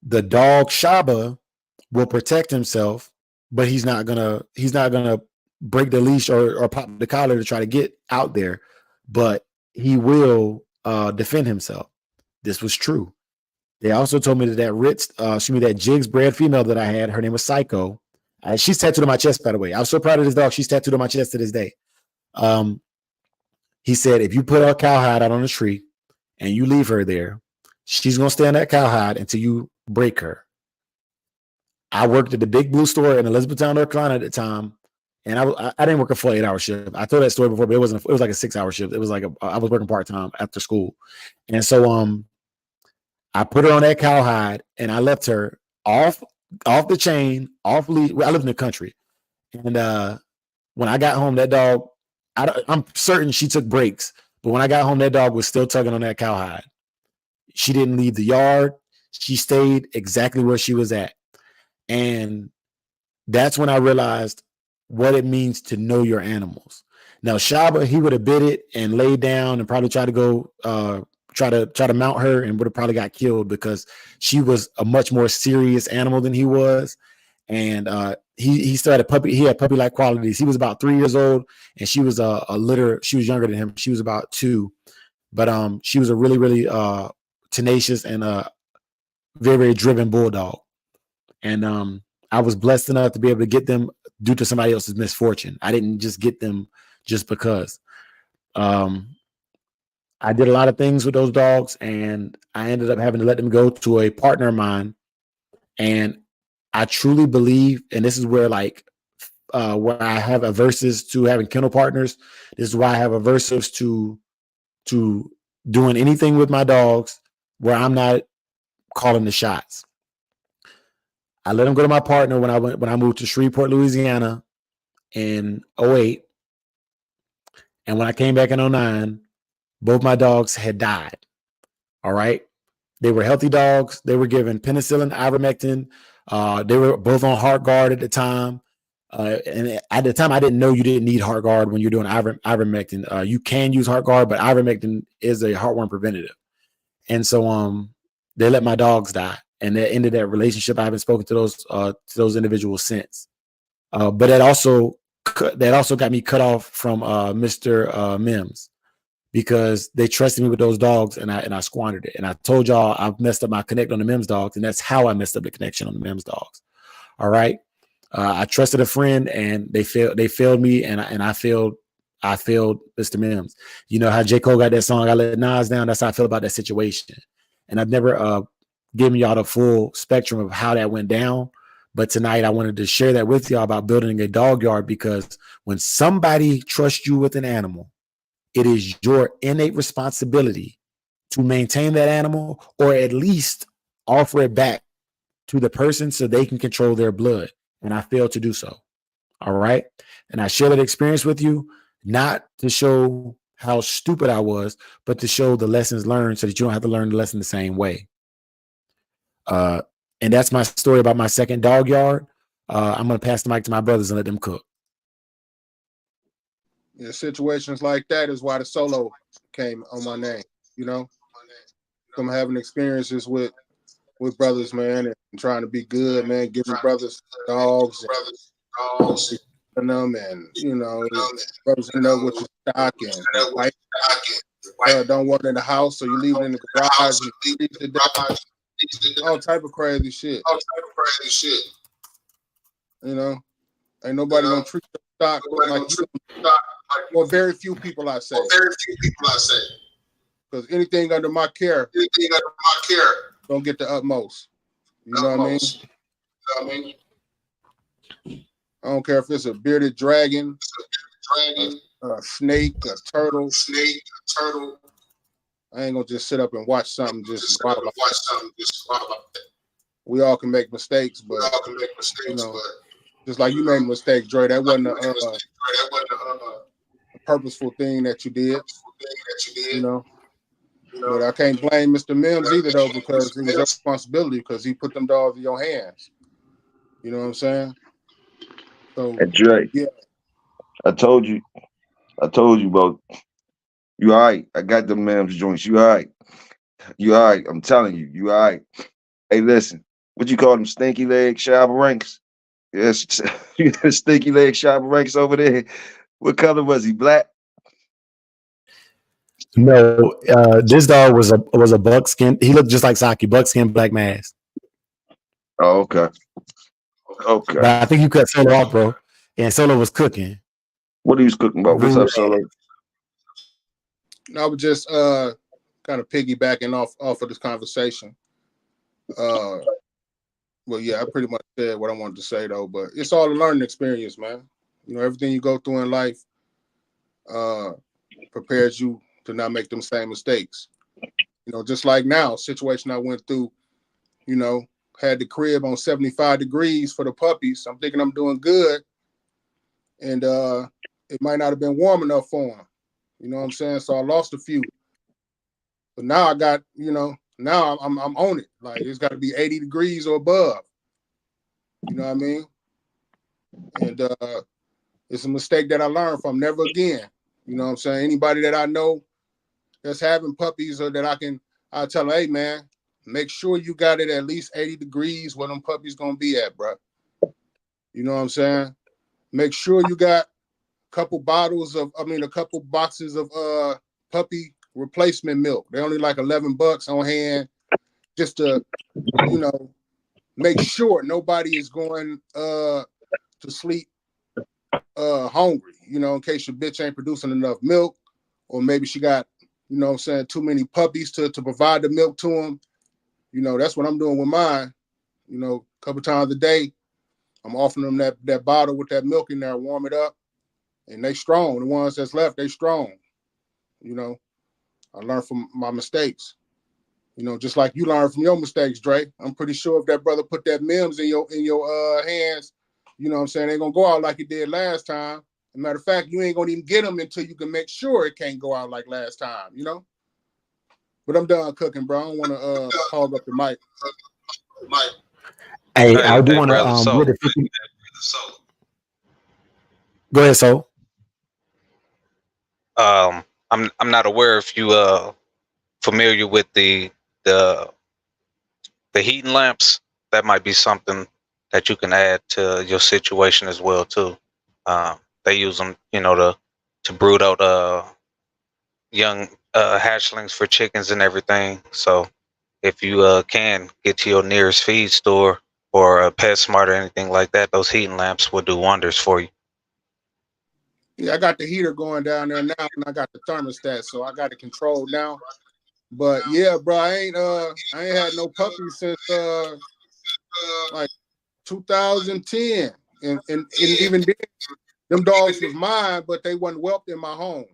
The dog Shaba will protect himself, but he's not gonna break the leash or pop the collar to try to get out there, but he will defend himself. This was true. They also told me that Jigs bred female that I had, her name was Psycho. She's tattooed on my chest, by the way. I was so proud of this dog. She's tattooed on my chest to this day. He said, if you put a cowhide out on a tree and you leave her there, she's going to stay on that cowhide until you break her. I worked at the Big Blue store in Elizabethtown, North Carolina at the time. And I didn't work a full 8-hour shift. I told that story before, but it was like a 6-hour shift. It was like I was working part-time after school. And so I put her on that cowhide and I left her off the chain, off leash. I live in the country. And when I got home, that dog, I'm certain she took breaks, but when I got home, that dog was still tugging on that cowhide. She didn't leave the yard. She stayed exactly where she was at. And that's when I realized what it means to know your animals. Now, Shaba, he would have bit it and laid down and probably tried to go try to mount her and would have probably got killed because she was a much more serious animal than he was. And he still had a puppy. He had puppy-like qualities. He was about 3 years old, and she was she was younger than him. She was about 2, but she was a really, really tenacious and very, very driven bulldog. And I was blessed enough to be able to get them due to somebody else's misfortune. I didn't just get them just because. I did a lot of things with those dogs, and I ended up having to let them go to a partner of mine. And I truly believe, and this is where where I have averses to having kennel partners. This is why I have averses to doing anything with my dogs where I'm not calling the shots. I let them go to my partner when I moved to Shreveport, Louisiana in 08. And when I came back in 09, both my dogs had died. All right. They were healthy dogs. They were given penicillin, ivermectin. They were both on heart guard at the time. And at the time, I didn't know you didn't need heart guard when you're doing ivermectin. You can use heart guard, but ivermectin is a heartworm preventative. And so they let my dogs die, and that ended that relationship. I haven't spoken to those individuals since. But that also got me cut off from Mr. Mims, because they trusted me with those dogs, and I squandered it. And I told y'all I've messed up my connect on the Mims dogs, and that's how I messed up the connection on the Mims dogs. All right. I trusted a friend, and they failed me, and I failed Mr. Mims. You know how J. Cole got that song, I Let Nas Down? That's how I feel about that situation. And I've never given y'all the full spectrum of how that went down. But tonight I wanted to share that with y'all about building a dog yard, because when somebody trusts you with an animal, it is your innate responsibility to maintain that animal, or at least offer it back to the person so they can control their blood. And I failed to do so. All right. And I share that experience with you, not to show how stupid I was, but to show the lessons learned so that you don't have to learn the lesson the same way. And that's my story about my second dog yard. I'm going to pass the mic to my brothers and let them cook. Yeah, situations like that is why the solo came on my name, you know, from having experiences with brothers, man, and trying to be good, man, giving brothers dogs and them, and you know, brothers end up with your stock, and like don't want it in the house, so you leave it in the garage and freeze to death. All type of crazy shit. You know, ain't nobody gonna treat your stock like you. Well, very few people, I say. Because anything under my care, don't get the utmost. You know what I mean? I don't care if it's a bearded dragon, a snake, a turtle. I ain't gonna just sit up and watch something just wild about it. We all can make mistakes, but you know, just like you made a mistake, Dre, that wasn't a purposeful thing that you did. You know. But I can't blame Mr. Mims either, though, because it was your responsibility, because he put them dogs in your hands. You know what I'm saying? So, And Dre, yeah. I told you, bro. You all right? I got the Mams joints. You all right? You all right? I'm telling you, you all right? Hey, listen, what you call them, stinky leg shabba ranks? Yes, stinky leg shabba ranks over there. What color was he? Black? No, this dog was a buckskin. He looked just like Saki, buckskin, black mask. Oh, okay. Okay. But I think you cut Solo off, bro. And Solo was cooking. What are you cooking about? What's up, Solo? I was just kind of piggybacking off of this conversation. Well, yeah, I pretty much said what I wanted to say, though. But it's all a learning experience, man. You know, everything you go through in life prepares you to not make them same mistakes. You know, just like now, situation I went through, you know, had the crib on 75 degrees for the puppies. I'm thinking I'm doing good. And it might not have been warm enough for them. You know what I'm saying? So I lost a few. But now I got, you know, now I'm on it. Like, it's got to be 80 degrees or above. You know what I mean? And it's a mistake that I learned from. Never again. You know what I'm saying? Anybody that I know that's having puppies, or that I'll tell them, hey man, make sure you got it at least 80 degrees where them puppies gonna be at, bro. You know what I'm saying? Make sure you got a couple boxes of puppy replacement milk. They're only like $11 on hand, just to, you know, make sure nobody is going to sleep hungry, you know, in case your bitch ain't producing enough milk, or maybe she got, you know what I'm saying, too many puppies to provide the milk to them. You know, that's what I'm doing with mine. You know, a couple times a day, I'm offering them that bottle with that milk in there, warm it up, and they strong. The ones that's left, they strong. You know, I learned from my mistakes. You know, just like you learned from your mistakes, Dre. I'm pretty sure if that brother put that MIMS in your hands, you know what I'm saying, they gonna go out like it did last time. As a matter of fact, you ain't gonna even get them until you can make sure it can't go out like last time, you know? But I'm done cooking, bro. I don't want to hog up the mic. Hey, Hey, I do hey, want brother. to So, go ahead, so. I'm not aware if you familiar with the heating lamps. That might be something that you can add to your situation as well too. They use them, you know, to brood out young hatchlings for chickens and everything. So if you can get to your nearest feed store or a PetSmart or anything like that, those heating lamps will do wonders for you. Yeah, I got the heater going down there now, and I got the thermostat, so I got it controlled now. But yeah, bro, I ain't had no puppies since like 2010, and even then, them dogs was mine, but they wasn't whelped in my home.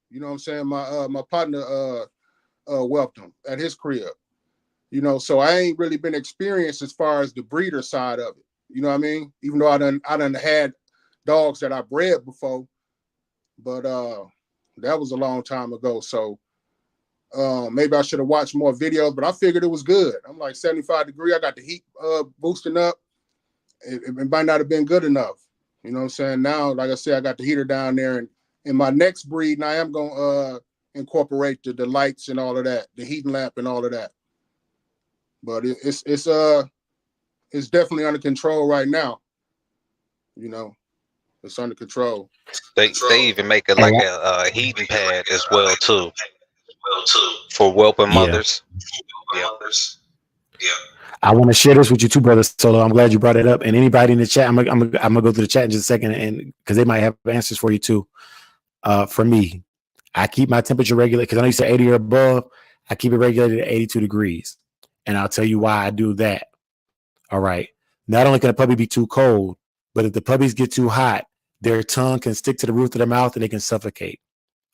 You know what I'm saying? My partner whelped them at his crib. You know, so I ain't really been experienced as far as the breeder side of it. You know what I mean? Even though I done had dogs that I bred before, but that was a long time ago. So maybe I should have watched more videos, but I figured it was good. I'm like 75 degree. I got the heat boosting up. It might not have been good enough. You know what I'm saying? Now, like I said, I got the heater down there, and in my next breed, and I am gonna incorporate the lights and all of that, the heating lamp and all of that. But it's definitely under control right now. You know, it's under control. They even make it Hey, like a heating pad as well too for whelping yeah. mothers. Yeah. I want to share this with you too, brother Solo. I'm glad you brought it up. And anybody in the chat, I'm gonna go through the chat in just a second, and because they might have answers for you too. For me, I keep my temperature regulated because I know you said 80 or above. I keep it regulated at 82 degrees, and I'll tell you why I do that. All right. Not only can a puppy be too cold, but if the puppies get too hot, their tongue can stick to the roof of their mouth and they can suffocate.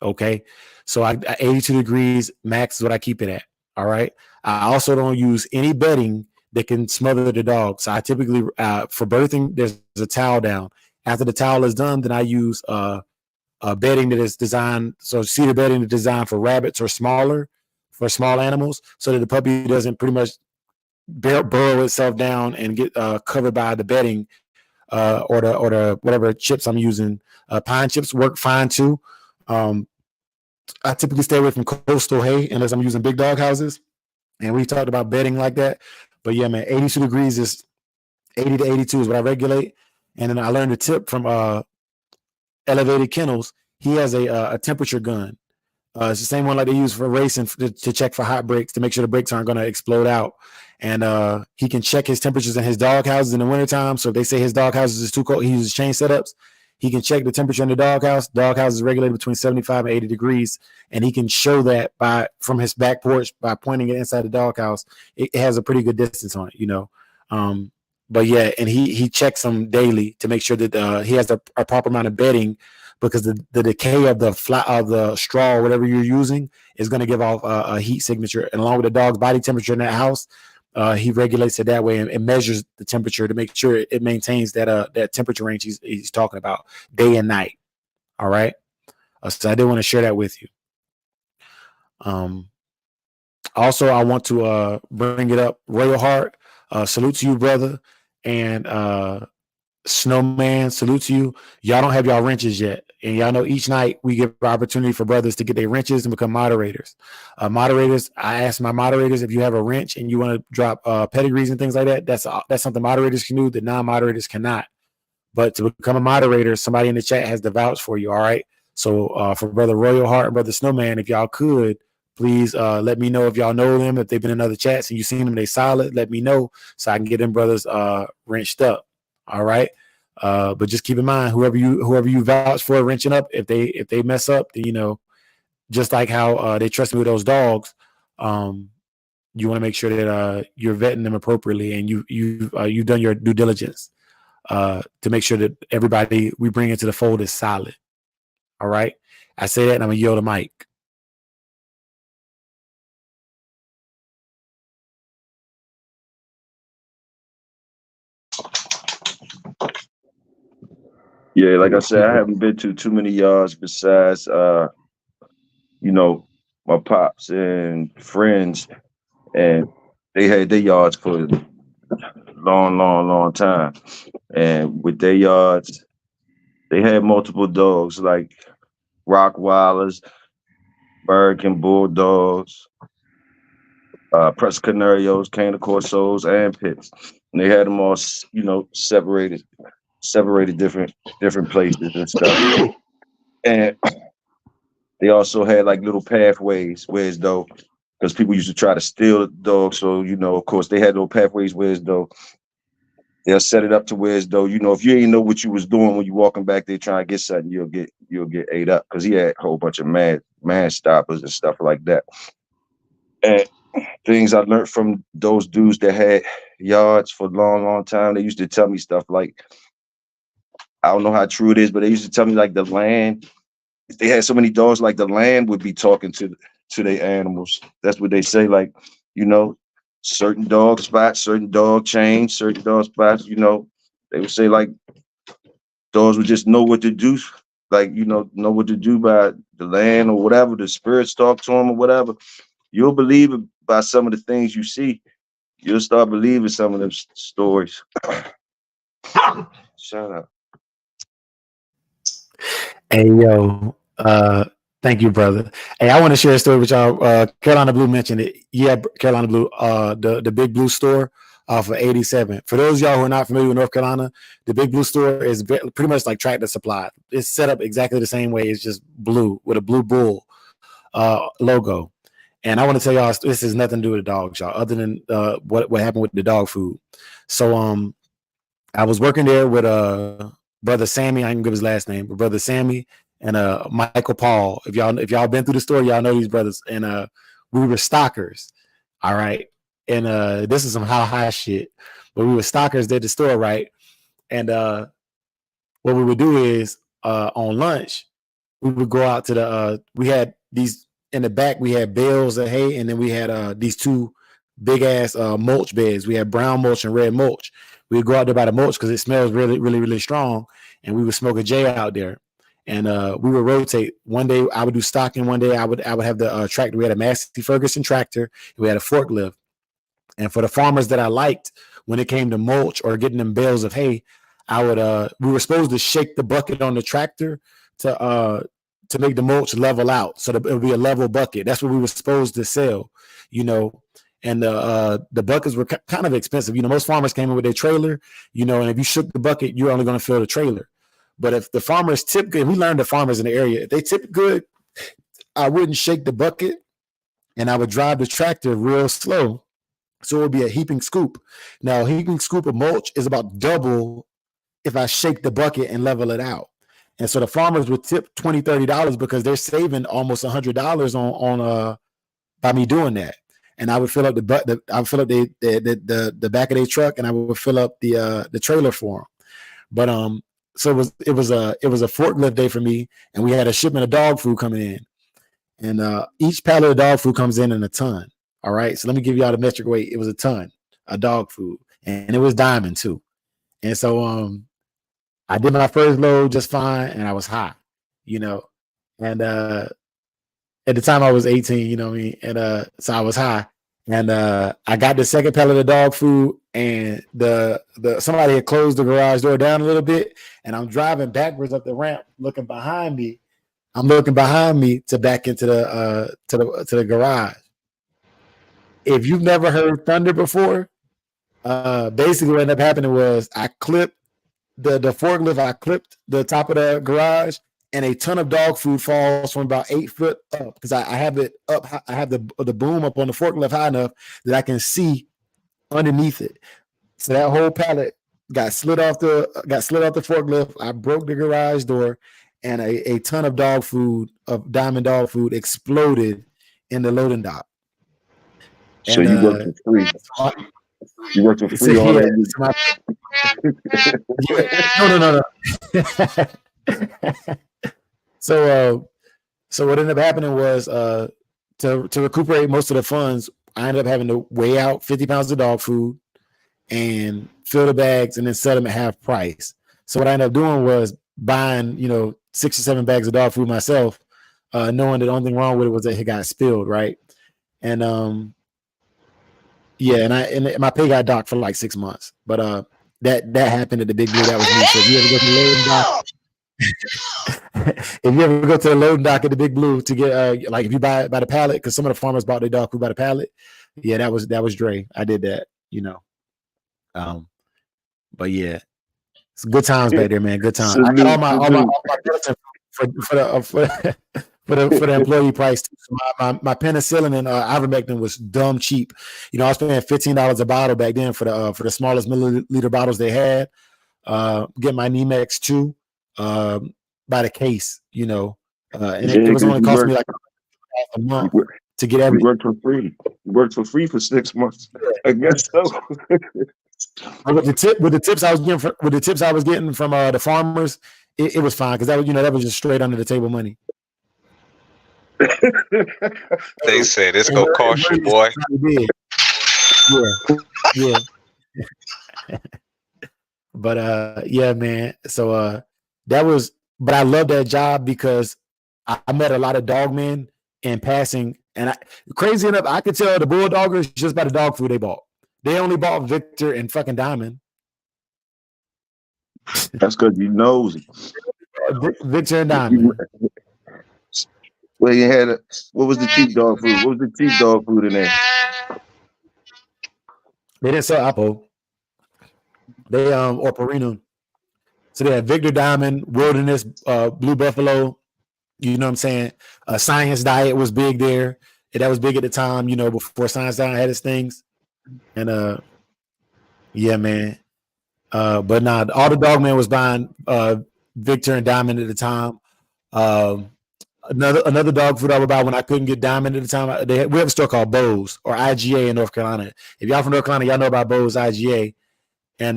Okay. So 82 degrees max is what I keep it at. All right. I also don't use any bedding that can smother the dog. So I typically, for birthing, there's a towel down. After the towel is done, then I use bedding that is designed. So cedar bedding is designed for rabbits or smaller, for small animals, so that the puppy doesn't pretty much burrow itself down and get covered by the bedding or the whatever chips I'm using. Pine chips work fine too. I typically stay away from coastal hay unless I'm using big dog houses. And we talked about bedding like that. But yeah, man, 82 degrees is 80 to 82 is what I regulate. And then I learned a tip from Elevated Kennels. He has a temperature gun. It's the same one like they use for racing to check for hot brakes to make sure the brakes aren't going to explode out. And he can check his temperatures in his dog houses in the wintertime. So if they say his dog houses is too cold, he uses chain setups. He can check the temperature in the dog house. Dog house is regulated between 75 and 80 degrees. And he can show that from his back porch by pointing it inside the dog house. It has a pretty good distance on it, you know. But yeah, and he checks them daily to make sure that he has a proper amount of bedding, because the decay of the straw or whatever you're using is going to give off a heat signature. And along with the dog's body temperature in that house, he regulates it that way and measures the temperature to make sure it maintains that temperature range he's talking about day and night. All right. So I did want to share that with you. Also, I want to bring it up. Royal Heart, salute to you, brother. And Snowman, salute to you. Y'all don't have y'all wrenches yet. And y'all know each night we give opportunity for brothers to get their wrenches and become moderators. Moderators, I ask my moderators if you have a wrench and you want to drop pedigrees and things like that. That's something moderators can do that non-moderators cannot. But to become a moderator, somebody in the chat has to vouch for you. All right. So for Brother Royal Heart and Brother Snowman, if y'all could, please let me know if y'all know them. If they've been in other chats and you seen them, they solid, let me know so I can get them brothers wrenched up. All right. But just keep in mind, whoever you vouch for wrenching up, if they mess up, then, you know, just like how they trust me with those dogs, you want to make sure that you're vetting them appropriately and you've done your due diligence to make sure that everybody we bring into the fold is solid. All right. I say that and I'm gonna yield the mic. Yeah, like I said, I haven't been to too many yards besides, you know, my pops and friends, and they had their yards for a long time. And with their yards, they had multiple dogs like Rottweilers, American Bulldogs, Press Canarios, Cane Corsos, and Pits. And they had them all, you know, separated different places and stuff. And they also had like little pathways where as though, because people used to try to steal the dog. So, you know, of course, they had little pathways where as though they'll set it up to where as though, you know, if you ain't know what you was doing when you walking back there trying to get something, you'll get ate up, because he had a whole bunch of man stoppers and stuff like that. And things I learned from those dudes that had yards for a long time, they used to tell me stuff like, I don't know how true it is, but they used to tell me like the land, if they had so many dogs, like the land would be talking to their animals. That's what they say. Like, you know, certain dog spots, certain dog chains, certain dog spots, you know, they would say like dogs would just know what to do. Like, you know what to do by the land or whatever. The spirits talk to them or whatever. You'll believe it by some of the things you see. You'll start believing some of them stories. Shut up. Hey yo, thank you, brother. Hey, I want to share a story with y'all. Carolina Blue mentioned it. Yeah, Carolina Blue, the Big Blue store for 87. For those of y'all who are not familiar with North Carolina, the Big Blue store is pretty much like Tractor Supply. It's set up exactly the same way. It's just blue with a blue bull logo. And I want to tell y'all, this has nothing to do with the dogs, y'all, other than what happened with the dog food. So I was working there with Brother Sammy. I can give his last name, but Brother Sammy and Michael Paul. If y'all been through the store, y'all know these brothers. And we were stockers, all right. And this is some how high shit, but we were stockers at the store, right? And what we would do is on lunch, we would go out to the. We had these in the back. We had bales of hay, and then we had these two big ass mulch beds. We had brown mulch and red mulch. We'd go out there by the mulch because it smells really strong, and we would smoke a J out there. And we would rotate. One day I would do stocking. One day I would have the tractor. We had a Massey Ferguson tractor. And we had a forklift. And for the farmers that I liked, when it came to mulch or getting them bales of hay, I would we were supposed to shake the bucket on the tractor to make the mulch level out, so that it would be a level bucket. That's what we were supposed to sell, you know. And the buckets were kind of expensive. You know, most farmers came in with their trailer, you know, and if you shook the bucket, you're only going to fill the trailer. But if the farmers tip good, we learned the farmers in the area, if they tip good, I wouldn't shake the bucket and I would drive the tractor real slow. So it would be a heaping scoop. Now, a heaping scoop of mulch is about double if I shake the bucket and level it out. And so the farmers would tip $20, $30 because they're saving almost $100 on by me doing that. And I would fill up I would fill up the back of their truck, and I would fill up the trailer for them. But so it was a forklift day for me, and we had a shipment of dog food coming in, and each pallet of dog food comes in a ton. All right, so let me give y'all the metric weight. It was a ton of dog food, and it was diamond too. And so I did my first load just fine, and I was high, you know. And at the time I was 18, you know what I mean? And so I was high. And I got the second pallet of dog food, and the somebody had closed the garage door down a little bit, and I'm driving backwards up the ramp, looking behind me. I'm looking behind me to back into the garage. If you've never heard thunder before, basically what ended up happening was I clipped the forklift. I clipped the top of the garage, and a ton of dog food falls from about 8 foot up because I have it up. I have the boom up on the forklift high enough that I can see underneath it. So that whole pallet got slid off the forklift. I broke the garage door, and a ton of diamond dog food exploded in the loading dock. So you worked for free. You worked for free all that week. No. So what ended up happening was to recuperate most of the funds, I ended up having to weigh out 50 pounds of dog food and fill the bags and then sell them at half price. So what I ended up doing was buying, 6 or 7 bags of dog food myself, knowing that the only thing wrong with it was that it got spilled, right? And and my pay got docked for like 6 months. But that happened at the Big Blue. That was me. So if you ever go to the loading dock, if you ever go to the loading dock at the Big Blue to get like if you buy it by the pallet, because some of the farmers bought their dog food by the pallet. Yeah, that was Dre. I did that, but yeah, it's good times back there, man. Good times. I got all my for the employee price. My penicillin and ivermectin was dumb cheap. I was paying $15 a bottle back then for the smallest milliliter bottles they had. Get my Nemex too by the case, and it was only cost me like a month to get everything. You worked for free. You worked for free for 6 months. I guess so. With the tips I was getting from the farmers, it was fine because that was just straight under the table money. They said it's gonna cost you, boy. Yeah. But yeah, man. So that was, but I love that job because I met a lot of dog men in passing, and crazy enough, I could tell the Bulldoggers just by the dog food they bought. They only bought Victor and fucking Diamond. That's because you nosy. Victor and Diamond. Well, you had what was the cheap dog food? What was the cheap dog food in there? They didn't sell Apple. They or Perino. So they had Victor, Diamond, Wilderness, Blue Buffalo. You know what I'm saying? Science Diet was big there. And that was big at the time, before Science Diet had its things. And yeah, man. But nah, all the dog man was buying Victor and Diamond at the time. Another dog food I would buy when I couldn't get Diamond at the time. We have a store called Bose or IGA in North Carolina. If y'all from North Carolina, y'all know about Bose IGA. And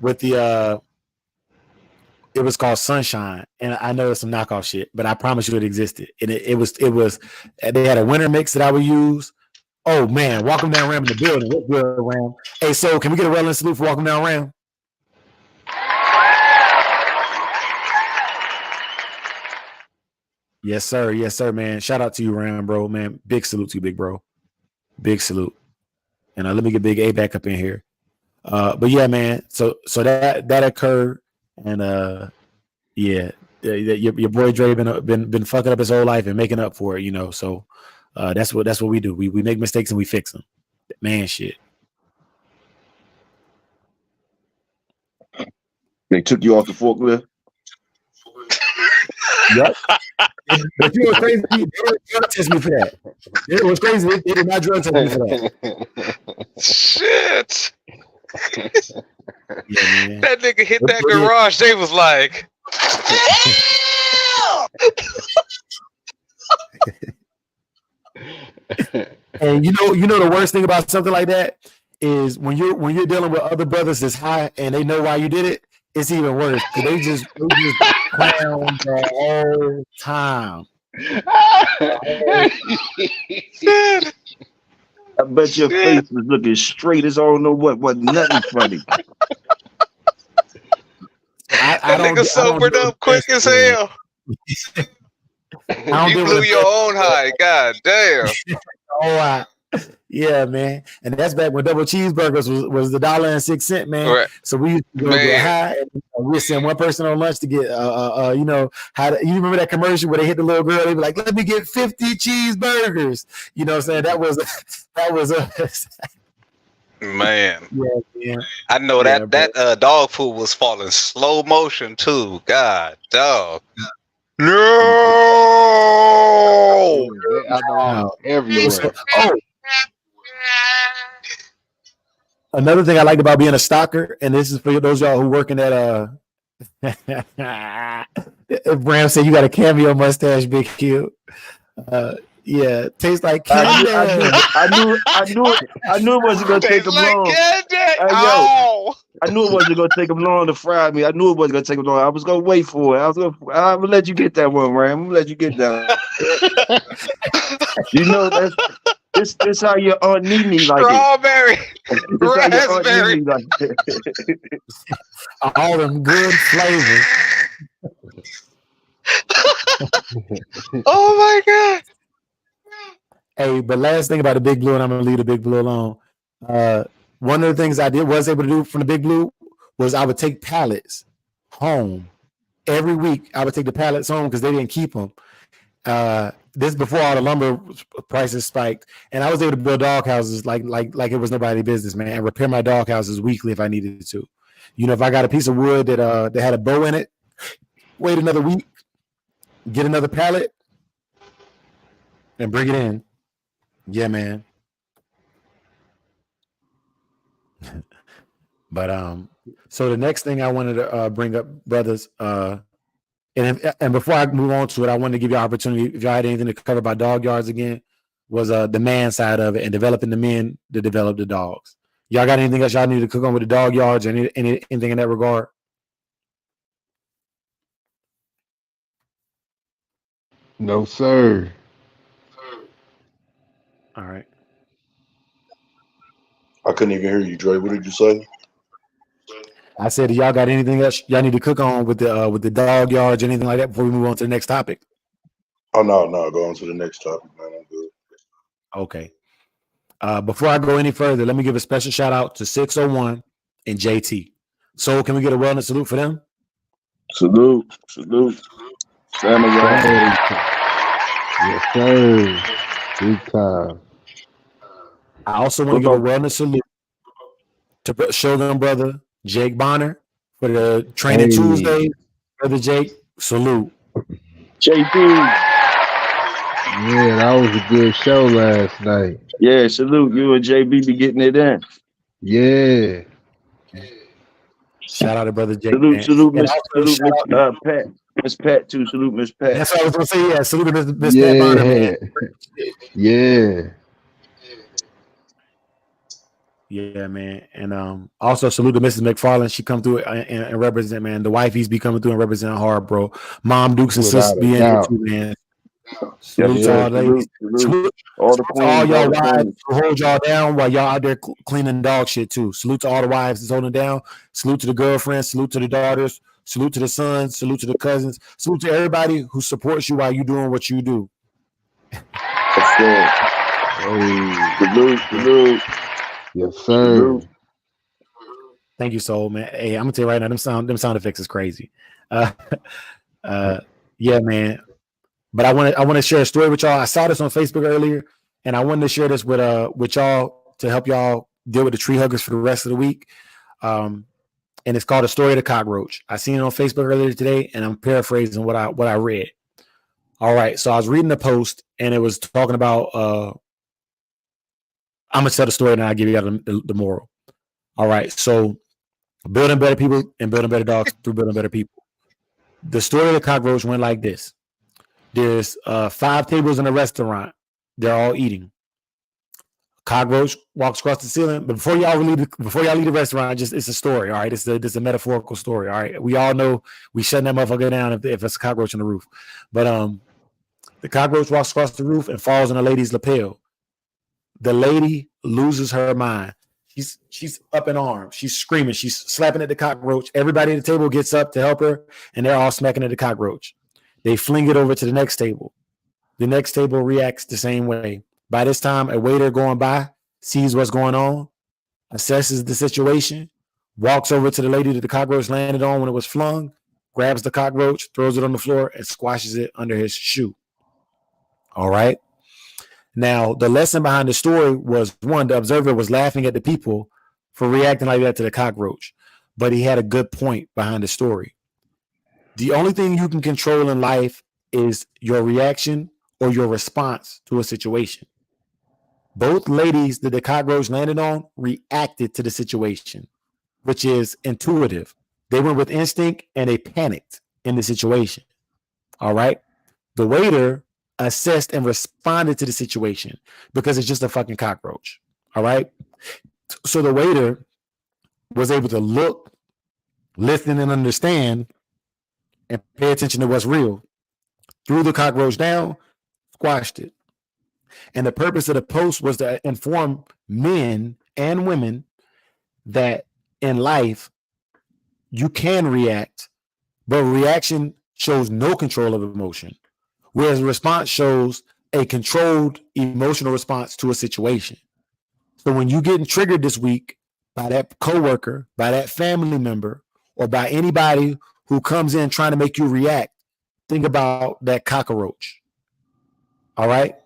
with the it was called Sunshine, and I know it's some knockoff shit, but I promise you it existed. And it was they had a winter mix that I would use. Oh man, Welcome Down Ram in the building. What's good, Ram? Hey, so can we get a well-in salute for Welcome Down Ram? Yes, sir, man. Shout out to you, Ram, bro, man. Big salute to you, big bro. Big salute. And let me get Big A back up in here. But yeah, man. So that occurred, and yeah, your boy Dre been fucking up his whole life and making up for it, So that's what we do. We make mistakes and we fix them. Man, shit. They took you off the forklift. Yep. But you know crazy? They didn't drug test me for that. It was crazy. They did not drug test me for that. Shit. Yeah, man. That nigga hit that garage. They was like, and you know the worst thing about something like that is when you're dealing with other brothers that's high and they know why you did it. It's even worse because they just clown the whole time. I bet your face was looking straight as I don't know what nothing funny. That nigga sobered up quick as hell. You blew your own high. God damn. Oh, Yeah, man. And that's back when double cheeseburgers was the $1.06, man. Right. So we used to go get Man. high, and we'd send one person on lunch to get you know, you remember that commercial where they hit the little girl, they'd be like, let me get 50 cheeseburgers. You know what I'm saying? That was Man. yeah. I know Yeah, that dog food was falling slow motion too. God dog. No. That alcohol is everywhere. Oh, another thing I liked about being a stalker, and this is for those of y'all who working at Bram said you got a cameo mustache, Big Q. Yeah, tastes like candy. I knew it wasn't gonna take him long. Yo, I knew it wasn't gonna take him long to fry me. I knew it wasn't gonna take him long. I was gonna wait for it. I'm gonna let you get that one, Ram. I'm gonna let you get that. You know this how your Aunt Nene like Strawberry. it. This how your Aunt Raspberry. Nene like it. All them good flavors. Oh my God. Hey, but last thing about the Big Blue, and I'm gonna leave the Big Blue alone. One of the things I was able to do from the Big Blue was I would take pallets home every week. I would take the pallets home because they didn't keep them. This before all the lumber prices spiked, and I was able to build dog houses like it was nobody's business, man, and repair my dog houses weekly if I needed to. You know, if I got a piece of wood that had a bow in it, wait another week, get another pallet, and bring it in. Yeah, man. But so the next thing I wanted to bring up, brothers, and before I move on to it, I wanted to give you an opportunity if y'all had anything to cover about dog yards again, was the man side of it and developing the men to develop the dogs. Y'all got anything else y'all need to cook on with the dog yards or anything in that regard? No, sir. All right. I couldn't even hear you, Dre. What did you say? I said, y'all got anything else y'all need to cook on with the dog yards or anything like that before we move on to the next topic? Oh no, go on to the next topic, man. I'm good. Okay. Before I go any further, let me give a special shout out to 601 and JT. So can we get a wellness salute for them? Salute. Family. Yes, sir. Big time. I also want to give a wellness salute to Shogun brother Jake Bonner for the training Tuesday. Brother Jake, salute. JP. Yeah, that was a good show last night. Yeah, salute. You and JB be getting it in. Yeah. Shout out to brother Jake. Salute, Miss Pat. Miss Pat too. Salute, Miss Pat. That's what I was gonna say. Yeah, salute to Miss Pat Bonner, man. Yeah. Yeah, man. And also salute to Mrs. McFarland. She come through and represent, man. The wifeys be coming through and representing hard, bro. Mom, Dukes, and sisters be in here too, man. Salute to all ladies. Salute all the queens, all y'all wives who hold y'all down while y'all out there cleaning dog shit too. Salute to all the wives that's holding down. Salute to the girlfriends. Salute to the daughters. Salute to the sons. Salute to the cousins. Salute to everybody who supports you while you doing what you do. Salute. Yes, sir. Thank you, Soul, man. Hey, I'm gonna tell you right now, them sound effects is crazy. Yeah, man. But I want to share a story with y'all. I saw this on Facebook earlier, and I wanted to share this with y'all to help y'all deal with the tree huggers for the rest of the week. And it's called "A Story of the Cockroach." I seen it on Facebook earlier today, and I'm paraphrasing what I read. All right, so I was reading the post, and it was talking about. I'm gonna tell the story, and I'll give you the moral. All right, so building better people and building better dogs through building better people. The story of the cockroach went like this. There's 5 tables in a restaurant. They're all eating. Cockroach walks across the ceiling. But before y'all leave the restaurant, it's a story. All right, it's a metaphorical story. All right, we all know we shutting that motherfucker down if it's a cockroach on the roof. But the cockroach walks across the roof and falls on a lady's lapel. The lady loses her mind. She's up in arms. She's screaming. She's slapping at the cockroach. Everybody at the table gets up to help her, and they're all smacking at the cockroach. They fling it over to the next table. The next table reacts the same way. By this time, a waiter going by sees what's going on, assesses the situation, walks over to the lady that the cockroach landed on when it was flung, grabs the cockroach, throws it on the floor, and squashes it under his shoe. All right. Now, the lesson behind the story was, one, the observer was laughing at the people for reacting like that to the cockroach, but he had a good point behind the story. The only thing you can control in life is your reaction or your response to a situation. Both ladies that the cockroach landed on reacted to the situation, which is intuitive. They went with instinct and they panicked in the situation. All right. The waiter assessed and responded to the situation because it's just a fucking cockroach. All right. So the waiter was able to look, listen, and understand and pay attention to what's real. Threw the cockroach down, squashed it. And the purpose of the post was to inform men and women that in life, you can react, but reaction shows no control of emotion, whereas response shows a controlled emotional response to a situation. So when you getting triggered this week by that coworker, by that family member, or by anybody who comes in trying to make you react, think about that cockroach. All right.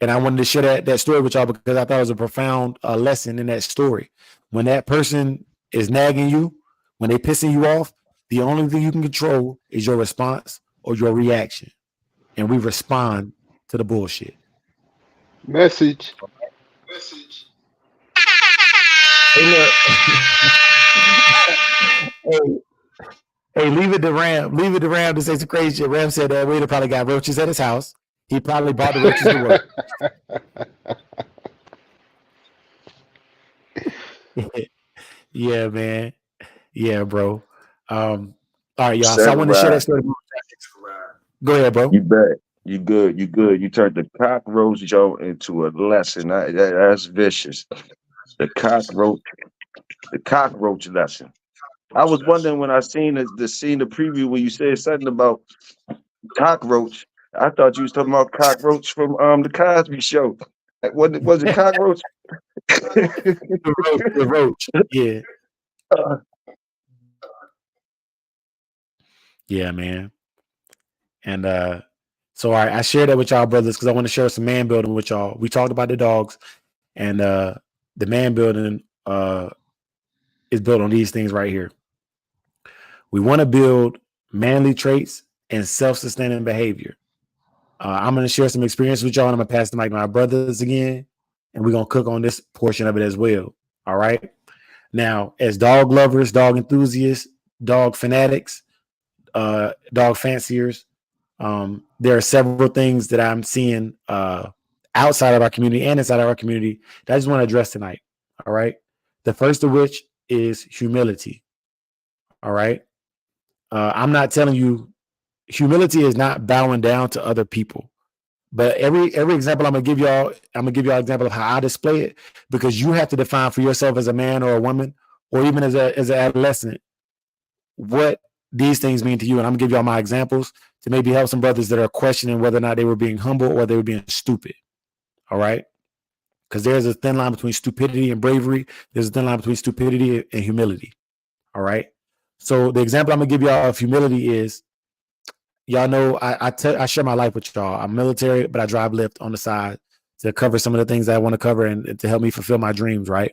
And I wanted to share that story with y'all because I thought it was a profound lesson in that story. When that person is nagging you, when they pissing you off, the only thing you can control is your response or your reaction. And we respond to the bullshit. Message. Hey, look. Hey, leave it to Ram. Leave it to Ram to say some crazy shit. Ram said that waiter probably got roaches at his house. He probably brought the roaches to work. Yeah, man. Yeah, bro. All right, y'all. So I want to share that story. Go ahead, bro. You bet. You good. You good. You turned the cockroach joke into a lesson. That's vicious. The cockroach lesson. I was wondering when I seen the preview when you said something about cockroach. I thought you was talking about cockroach from the Cosby Show. Was it cockroach? The roach. Yeah. Yeah, man. And so all right, I shared that with y'all brothers because I want to share some man building with y'all. We talked about the dogs, and the man building is built on these things right here. We want to build manly traits and self-sustaining behavior. I'm going to share some experience with y'all, and I'm going to pass the mic to my brothers again, and we're going to cook on this portion of it as well. All right. Now, as dog lovers, dog enthusiasts, dog fanatics, dog fanciers, there are several things that I'm seeing outside of our community and inside of our community that I just want to address tonight. All right. The first of which is humility. All right. I'm not telling you, humility is not bowing down to other people. But every example I'm gonna give y'all an example of how I display it, because you have to define for yourself as a man or a woman, or even as an adolescent, what these things mean to you. And I'm gonna give y'all my examples to maybe help some brothers that are questioning whether or not they were being humble or they were being stupid. All right. Because there's a thin line between stupidity and bravery. There's a thin line between stupidity and humility. All right. So the example I'm gonna give y'all of humility is, y'all know I share my life with y'all. I'm military, but I drive Lyft on the side to cover some of the things that I want to cover and to help me fulfill my dreams, right?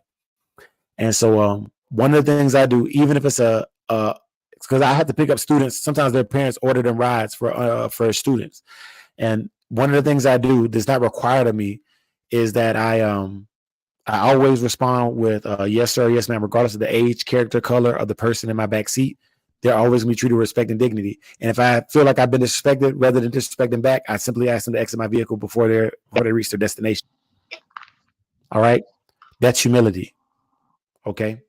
And so one of the things I do, even if it's because I have to pick up students, sometimes their parents order them rides for students. And one of the things I do that's not required of me is that I always respond with yes sir, yes ma'am, regardless of the age, character, color of the person in my back seat. They're always going to be treated with respect and dignity. And if I feel like I've been disrespected, rather than disrespecting back, I simply ask them to exit my vehicle before they reach their destination. All right. That's humility. Okay.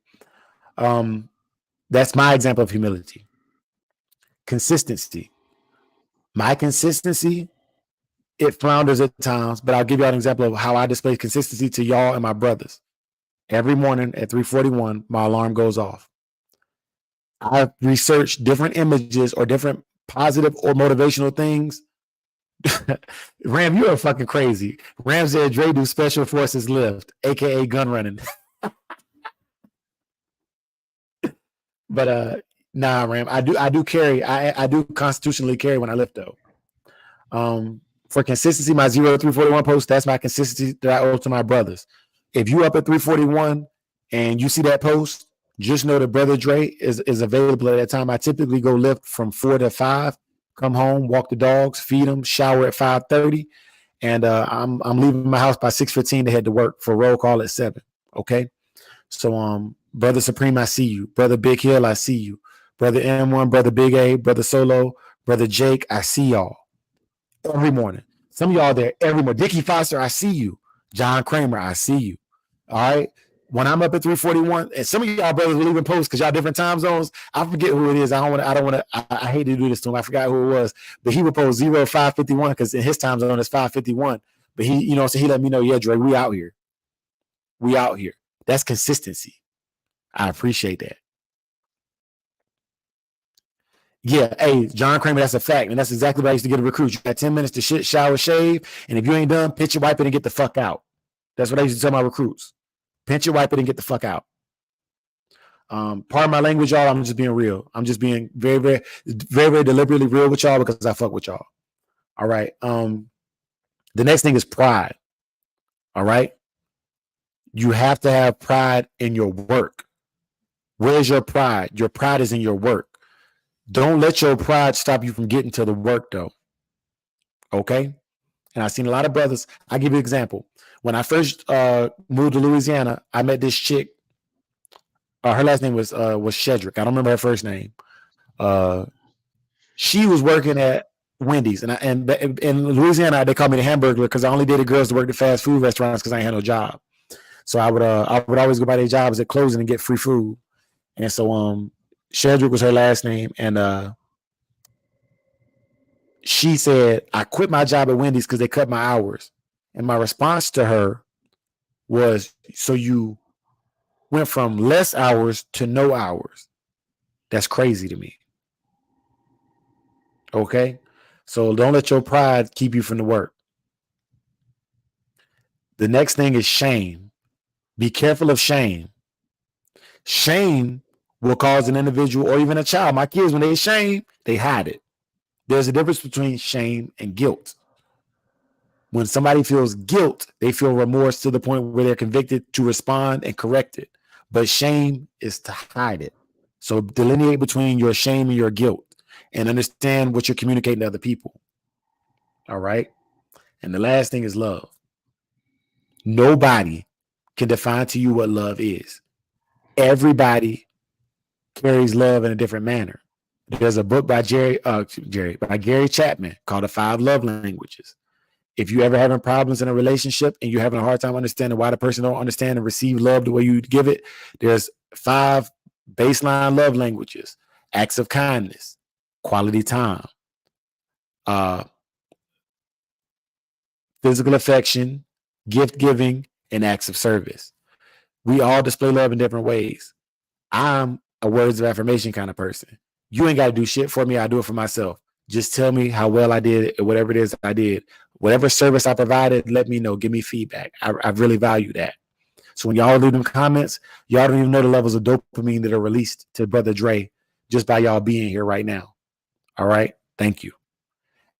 That's my example of humility. Consistency. My consistency, it flounders at times, but I'll give you an example of how I display consistency to y'all and my brothers. Every morning at 3:41, my alarm goes off. I research different images or different positive or motivational things Ram, you are fucking crazy. Ram said Dre do special forces lift, aka gun running. But nah, Ram, I do carry. I do constitutionally carry when I lift though. For consistency, my 0341 post, that's my consistency that I owe to my brothers. If you up at 341 and you see that post, just know that Brother Dre is available at that time. I typically go lift from 4 to 5, come home, walk the dogs, feed them, shower at 5:30, and I'm leaving my house by 6:15 to head to work for roll call at 7. Okay. So Brother Supreme, I see you. Brother Big Hill, I see you. Brother M1, Brother Big A, Brother Solo, Brother Jake, I see y'all every morning. Some of y'all there every morning. Dickie Foster, I see you. John Kramer, I see you. All right. When I'm up at 341, and some of y'all brothers will even post because y'all different time zones. I forget who it is. I don't want to. I hate to do this to him. I forgot who it was, but he would post 0551 because in his time zone it's 551. But so he let me know, yeah, Dre, we out here. We out here. That's consistency. I appreciate that. Yeah, hey, John Kramer, that's a fact. And that's exactly what I used to get a recruit. You got 10 minutes to shit, shower, shave. And if you ain't done, pinch your wipe it and get the fuck out. That's what I used to tell my recruits. Pinch your wipe it and get the fuck out. Part of my language, y'all, I'm just being real. I'm just being very, very, very, very deliberately real with y'all because I fuck with y'all. All right. The next thing is pride. All right. You have to have pride in your work. Where's your pride? Your pride is in your work. Don't let your pride stop you from getting to the work, though. Okay? And I've seen a lot of brothers. I'll give you an example. When I first moved to Louisiana, I met this chick. Her last name was Shedrick. I don't remember her first name. She was working at Wendy's. And in Louisiana, they call me the Hamburglar because I only dated girls to work at fast food restaurants because I ain't had no job. So I would always go by their jobs at closing and get free food. And so Shedrick was her last name, and she said, I quit my job at Wendy's because they cut my hours. And my response to her was, so you went from less hours to no hours. That's crazy to me. Okay? So don't let your pride keep you from the work. The next thing is shame. Be careful of shame. Shame will cause an individual or even a child. My kids, when they shame, they hide it. There's a difference between shame and guilt. When somebody feels guilt, they feel remorse to the point where they're convicted to respond and correct it. But shame is to hide it. So delineate between your shame and your guilt and understand what you're communicating to other people. All right. And the last thing is love. Nobody can define to you what love is. Everybody carries love in a different manner. There's a book by by Gary Chapman called The 5 Love Languages. If you ever having problems in a relationship and you're having a hard time understanding why the person don't understand and receive love the way you give it, there's 5 baseline love languages: acts of kindness, quality time, physical affection, gift giving, and acts of service. We all display love in different ways. I'm a words of affirmation kind of person. You ain't got to do shit for me. I do it for myself. Just tell me how well I did it, whatever it is I did. Whatever service I provided, let me know. Give me feedback. I really value that. So when y'all leave them comments, y'all don't even know the levels of dopamine that are released to Brother Dre just by y'all being here right now. All right? Thank you.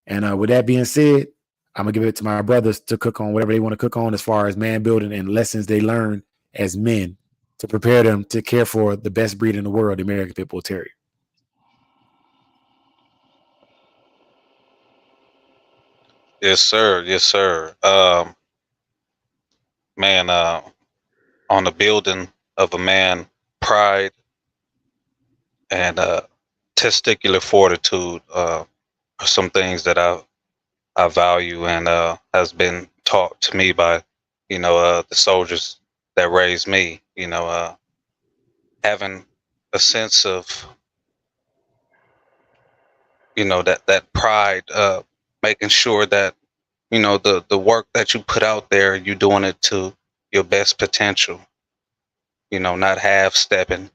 And with that being said, I'm going to give it to my brothers to cook on whatever they want to cook on as far as man building and lessons they learn as men to prepare them to care for the best breed in the world, the American Pit Bull Terrier. Yes, sir. Yes, sir. Man, on the building of a man, pride and testicular fortitude are some things that I value and has been taught to me by, the soldiers that raised me. Having a sense of, that pride, making sure that the work that you put out there, you're doing it to your best potential. Not half stepping,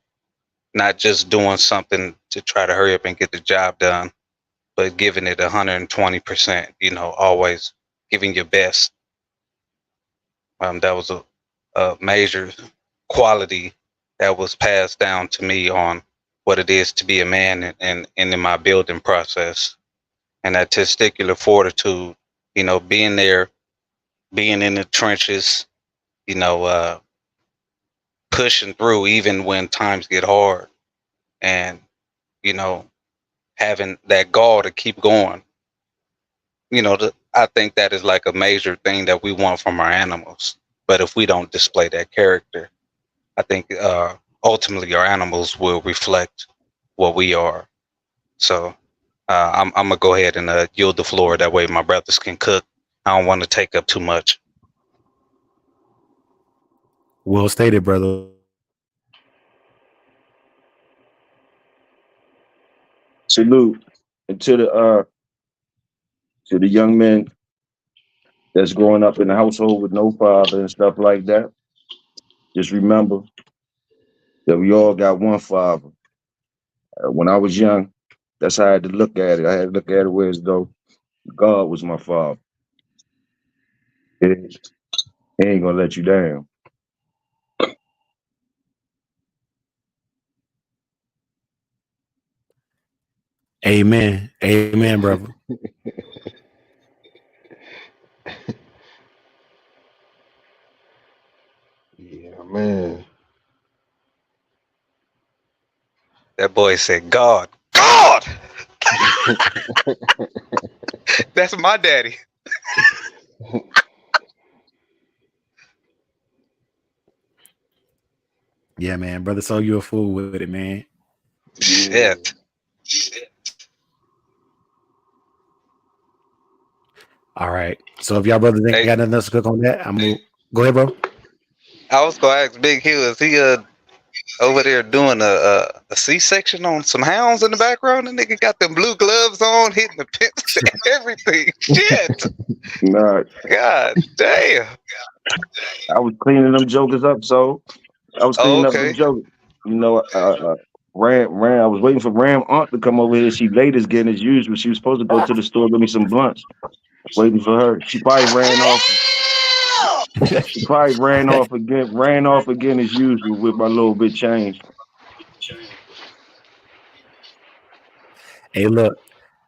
not just doing something to try to hurry up and get the job done. but giving it 120%. You know, always giving your best. That was a major quality that was passed down to me on what it is to be a man and in my building process. And that testicular fortitude, you know, being there, being in the trenches, you know, pushing through even when times get hard, and, you know, having that gall to keep going. You know, I think that is like a major thing that we want from our animals. But if we don't display that character, I think ultimately our animals will reflect what we are. So I'm gonna go ahead and yield the floor. That way my brothers can cook. I don't want to take up too much. Well stated, brother. Salute. And to the young men that's growing up in a household with no father and stuff like that. Just remember that we all got one father. When I was young, that's how I had to look at it. I had to look at it as though God was my father. He ain't gonna let you down. Amen. Amen, brother. Yeah, man. That boy said, God, God. That's my daddy. Yeah, man, brother. So you a fool with it, man. Yeah. Shit. All right. So if y'all brothers ain't Hey, got nothing else to cook on that, I'm gonna go ahead, bro. I was gonna ask Big Hill, is he over there doing a C-section on some hounds in the background? The nigga got them blue gloves on, hitting the pins and everything. Shit. Nah, God damn. I was cleaning them jokers up, so I was Oh, cleaning up them okay. jokers. You know, Ram. I was waiting for Ram aunt to come over here. She late as getting as usual. She was supposed to go to the store get me some blunts. Waiting for her. She probably ran off. She probably ran off again as usual with my little bit change. Hey, look.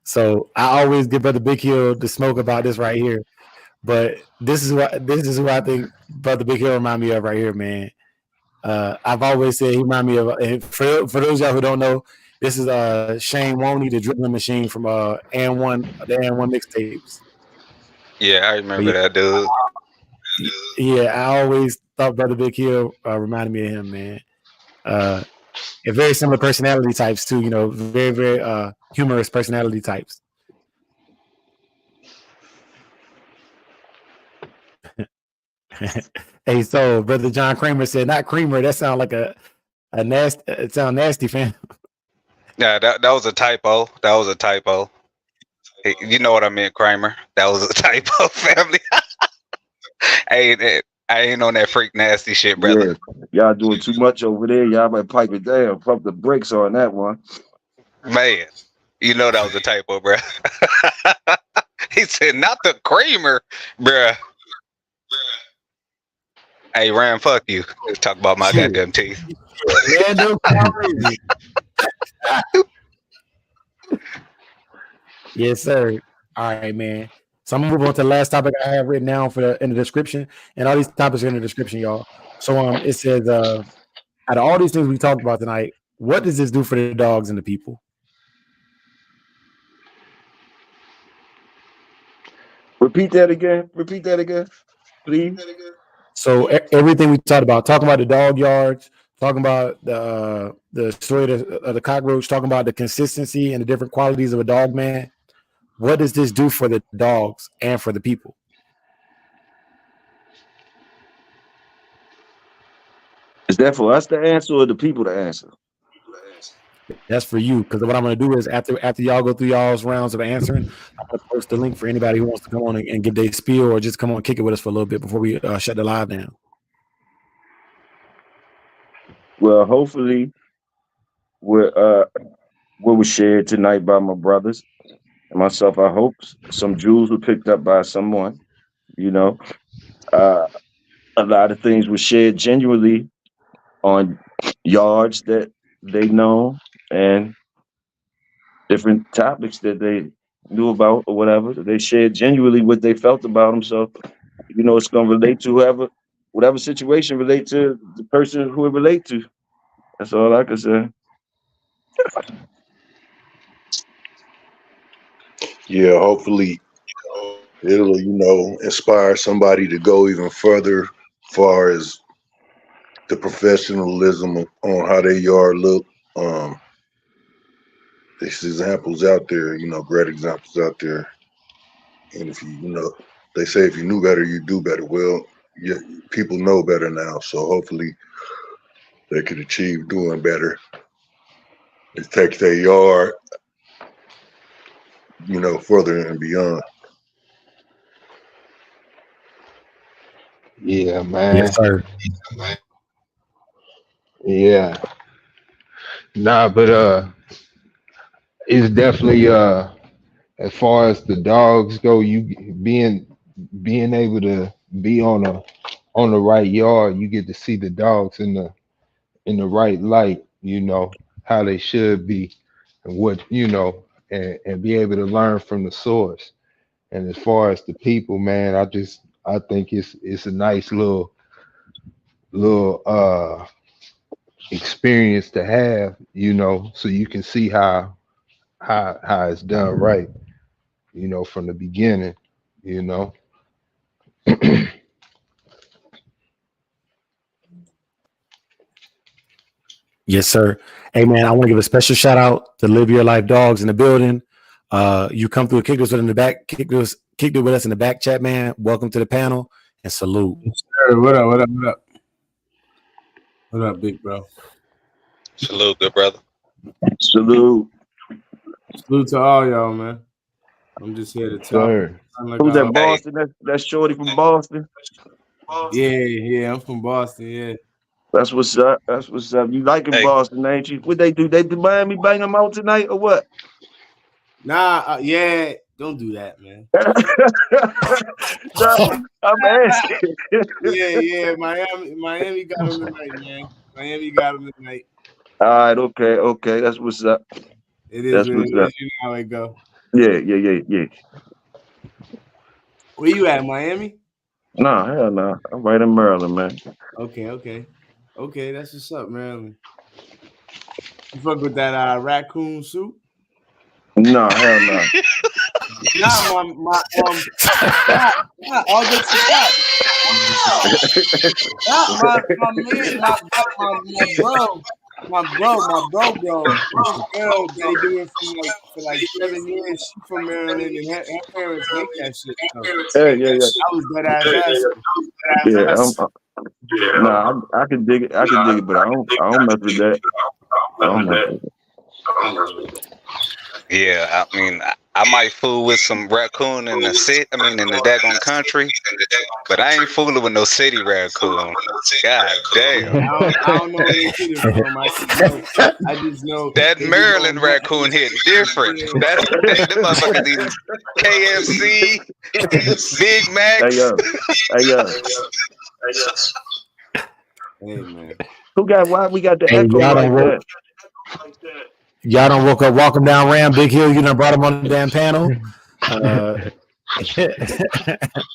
So I always give Brother Big Hill the smoke about this right here, but this is who I think Brother Big Hill remind me of right here, man. I've always said he remind me of. And for those of y'all who don't know, this is Shane Woney, the dribbling machine from and one the and one mixtapes. Yeah, I But remember that dude. yeah, I always thought Brother Big Hill reminded me of him, man. And very similar personality types too. You know, very very humorous personality types. Hey, so Brother John Kramer said, not Creamer. That sounds like a nasty. It sounds nasty, fam. Yeah, that was a typo. That was a typo. Hey, you know what I meant, Kramer. That was a typo, family. I ain't on that freak nasty shit, brother. Yeah, y'all doing too much over there. Y'all might pipe it down. Pump the brakes on that one. Man, you know that was a typo, bruh. He said, not the Kramer, bruh. Hey, Ram, fuck you. Talk about my Shit. goddamn teeth. Random crazy. Yes, sir. All right, man. So I'm gonna move on to the last topic I have written down in the description, and all these topics are in the description, y'all. So it says, out of all these things we talked about tonight, what does this do for the dogs and the people? Repeat that again. Repeat that again, please. So everything we talked about, talking about the dog yards, talking about the story of the cockroach, talking about the consistency and the different qualities of a dog man. What does this do for the dogs and for the people? Is that for us to answer or the people to answer? That's for you, because what I'm going to do is after y'all go through y'all's rounds of answering, I'm going to post the link for anybody who wants to come on and give their spiel or just come on and kick it with us for a little bit before we shut the live down. Well, hopefully, what was shared tonight by my brothers myself, I hope some jewels were picked up by someone. You know, uh, a lot of things were shared genuinely on yards that they know and different topics that they knew about or whatever. They shared genuinely what they felt about them. So, you know, it's gonna relate to whatever situation relate to the person who it relate to. That's all I can say. Yeah, hopefully it'll, inspire somebody to go even further far as the professionalism on how their yard look. Um, there's examples out there, great examples out there. And if they say if you knew better, you do better. Well, yeah, people know better now, so hopefully they could achieve doing better. It takes their yard, further and beyond. Yeah, man. Yes, sir. Yeah. Nah, but it's definitely as far as the dogs go, you being able to be on the right yard, you get to see the dogs in the right light, how they should be and what, and be able to learn from the source. And as far as the people, man, I think it's a nice little experience to have, so you can see how it's done right, from the beginning, you know. Yes, sir. Hey, man, I want to give a special shout out to Live Your Life Dogs in the building. You come through and kicked it with us in the back chat, man. Welcome to the panel and salute. Sure. What up? What up, big bro? Salute, good brother. Salute. Salute to all y'all, man. I'm just here to talk. Sir. Like Who's that, Boston? That's Shorty from Boston. Yeah, I'm from Boston. Yeah, That's what's up. That's what's up. You liking Boston, ain't you? What they do? They do Miami bang them out tonight or what? Nah, yeah, don't do that, man. No, I'm asking. Yeah, Miami got them tonight, man. Miami got them tonight. All right, okay. That's what's up. It is what it is. You know how it go. Yeah. Where you at, Miami? Nah, hell no. I'm right in Maryland, man. Okay. That's what's up, Maryland. You fuck with that raccoon soup? No, hell no. Nah, all this my bro, girl that he doing for like 7 years. She from Maryland, and her parents make that shit. So. Yeah. I was dead ass. Yeah, nah, I can dig it. But I don't mess with that. I don't mess with it. Yeah, I mean, I might fool with some raccoon in the city. I mean, in the daggone country, but I ain't fooling with no city raccoon. God damn. I don't know where they get it from. I just know that Maryland raccoon hit different. That motherfucker eating KFC, Big Macs. Hey man, why we got the echo like that? Y'all don't walk him down Ram Big Hill. You done brought him on the damn panel.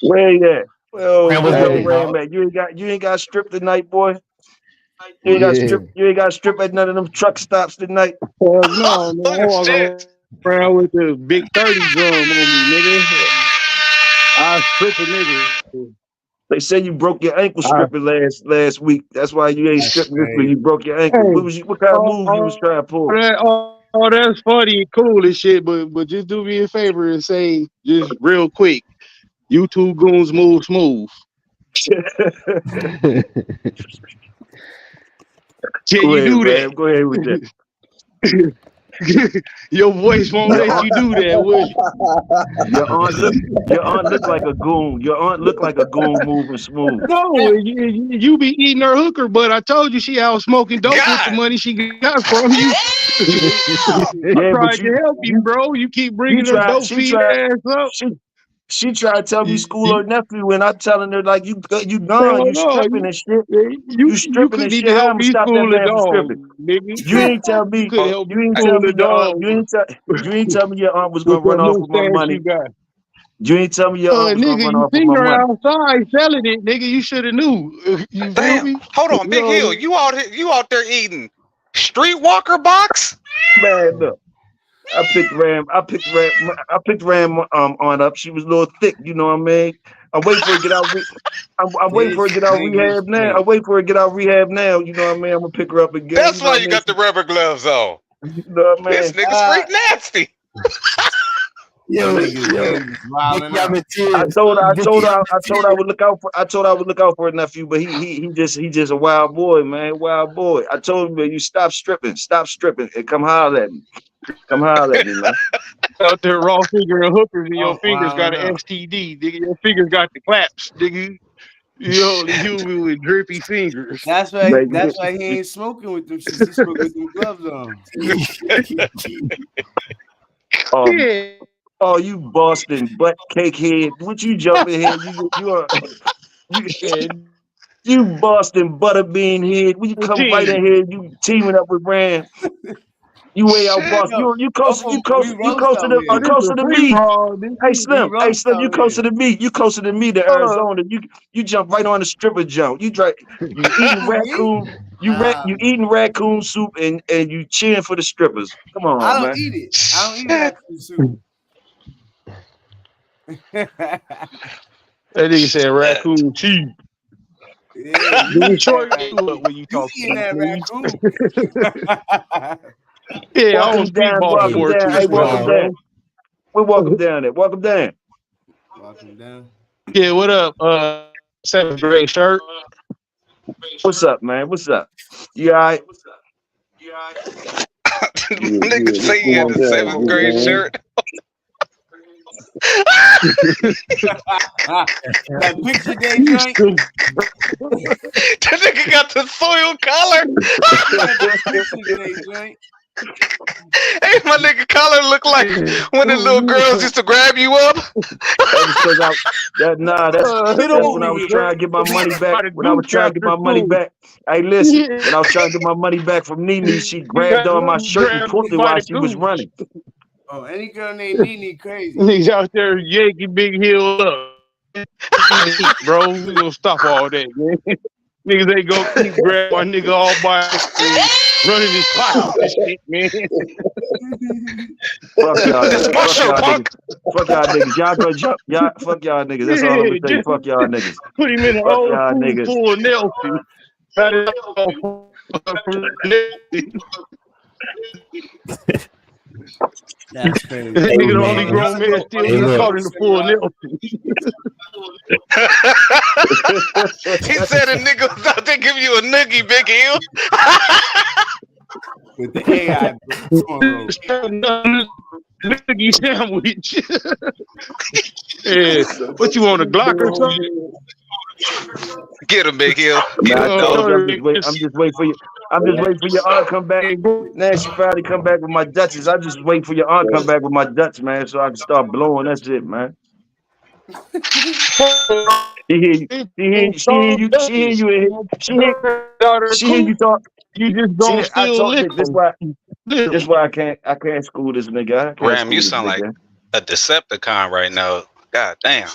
Where you at? Well, Ram, man, you ain't got stripped tonight, boy. You ain't got strip at none of them truck stops tonight. Well, no, man. I walk around with the big 30 drum on me, nigga. I strip a nigga. They say you broke your ankle stripping last week. That's why you ain't stripping this week. You broke your ankle. Hey, What kind of move you was trying to pull? That's funny and cool and shit, but just do me a favor and say just real quick, you two goons move smooth. Can you do that? Go ahead with that. Your voice won't let you do that, will you? Your aunt look like a goon. Your aunt look like a goon moving smooth. No, you be eating her hooker, but I told you she out smoking dope with the money she got from you. I'm trying to help you, bro. You keep bringing them dope feed ass up. She tried to tell me school her nephew, and I'm telling her like you Hell gone, you no, stripping and shit. you Stripping and couldn't shit. even How help I'ma me stop that school a man from dog, stripping? nigga. You ain't tell me. You couldn't help You me ain't school tell me. a dog You ain't tell me your aunt was gonna with run that off with my mustache money. you got. You ain't tell me your aunt was gonna Nigga, run you off with seen my her money. outside selling it, nigga. You should have knew. You feel Damn. me? Hold on, Big Hill. You out there eating Streetwalker box? Man, look. I picked Ram on up. She was a little thick, you know what I mean? I'm waiting for her to get out. I'm waiting for her to get out rehab now. I'm waiting for her to get out rehab now. You know what I mean? I'm gonna pick her up again. That's You know why what I you mean? got the rubber gloves on. You know what I This mean? nigga street nasty. Yo, Wilding got out. me I tears. told her I Vicky, would look out for her nephew, but he just a wild boy, man. Wild boy. I told him, man, you stop stripping, and come holler at me. Come holler at me, man. Out there raw fingering hookers and your Oh, fingers got wilding an out. STD, nigga. Your fingers got the claps, nigga. You only human with drippy fingers. That's why. That's why he ain't smoking with them shits. He smoking with them gloves on. Yeah. Oh, you Boston butt cake head! What you jumping here? You Boston butterbean head! When you come right in here, you teaming up with Rand. You way out Shit. Boston. You closer We roast out to here. This is a free me. for all, nigga. Hey We Slim, roast you out closer here. to me. You closer to me to Arizona. You jump right on the stripper jump. You eating raccoon. You eating raccoon soup and you cheering for the strippers. Come I on, don't man. eat it. I don't eat Shit. raccoon soup. That nigga said raccoon cheap. Yeah, you Nigga, eat short that you up when you You talk to eating me, that please. raccoon. Yeah, I Welcome don't speak down. Welcome Baltimore down. Hey, twist welcome style, wow. down. bro. We're welcome down there. Welcome down. Welcome down. Yeah, what up? 7th grade shirt. What's up, man? What's up? You all right? Nigga say What's he had going the down, 7th big grade man? shirt. That picture day You joint. stupid. That nigga got the soil collar. He got the picture day joint. Hey, my nigga collar look like when the little girls used to grab you up. That was because Get that's over when I was here. trying to get my money back. By the When I was gooch trying to get after my money school. back. Hey, listen. When I was trying to get my money back from Nene, she grabbed on my shirt and Grab pulled it by while the she was gooch. running. Oh, any girl named Nene crazy. Niggas out there yanking Big Hill up. Bro, we gonna stop all that, man. Niggas ain't gonna keep grabbing my nigga all by and running his pockets and shit, man. Fuck y'all This is niggas. my Fuck shirt, y'all punk. niggas. Fuck y'all niggas. Y'all gonna jump. Y'all, fuck y'all niggas. That's all I'm Yeah, gonna say. just Fuck y'all niggas. put him in an Fuck old y'all food niggas. full of Nelson. Got it all for Nelson. That's crazy. That Hey nigga the only man. grown man still Hey get look. caught in the full Nelson. He said a nigga was out there giving you a noogie, Big Hill. With the AI cornrows. Nigga sandwich. Yeah. What you want, a Glock or something? Get him, Big Hill. Get Man, I him, told dog. you I'm just waiting for you. I'm just waiting for your aunt to come back. Now she finally come back with my Dutchess. I just wait for your aunt to come back with my Dutch, man, so I can start blowing. That's it, man. She hear you. She hear you. She hear you. She hear you talk. You just See, gonna I still told lick this them. why. This why I can't school this nigga. I can't Ram, school you this sound like nigga. a Decepticon right now. God damn.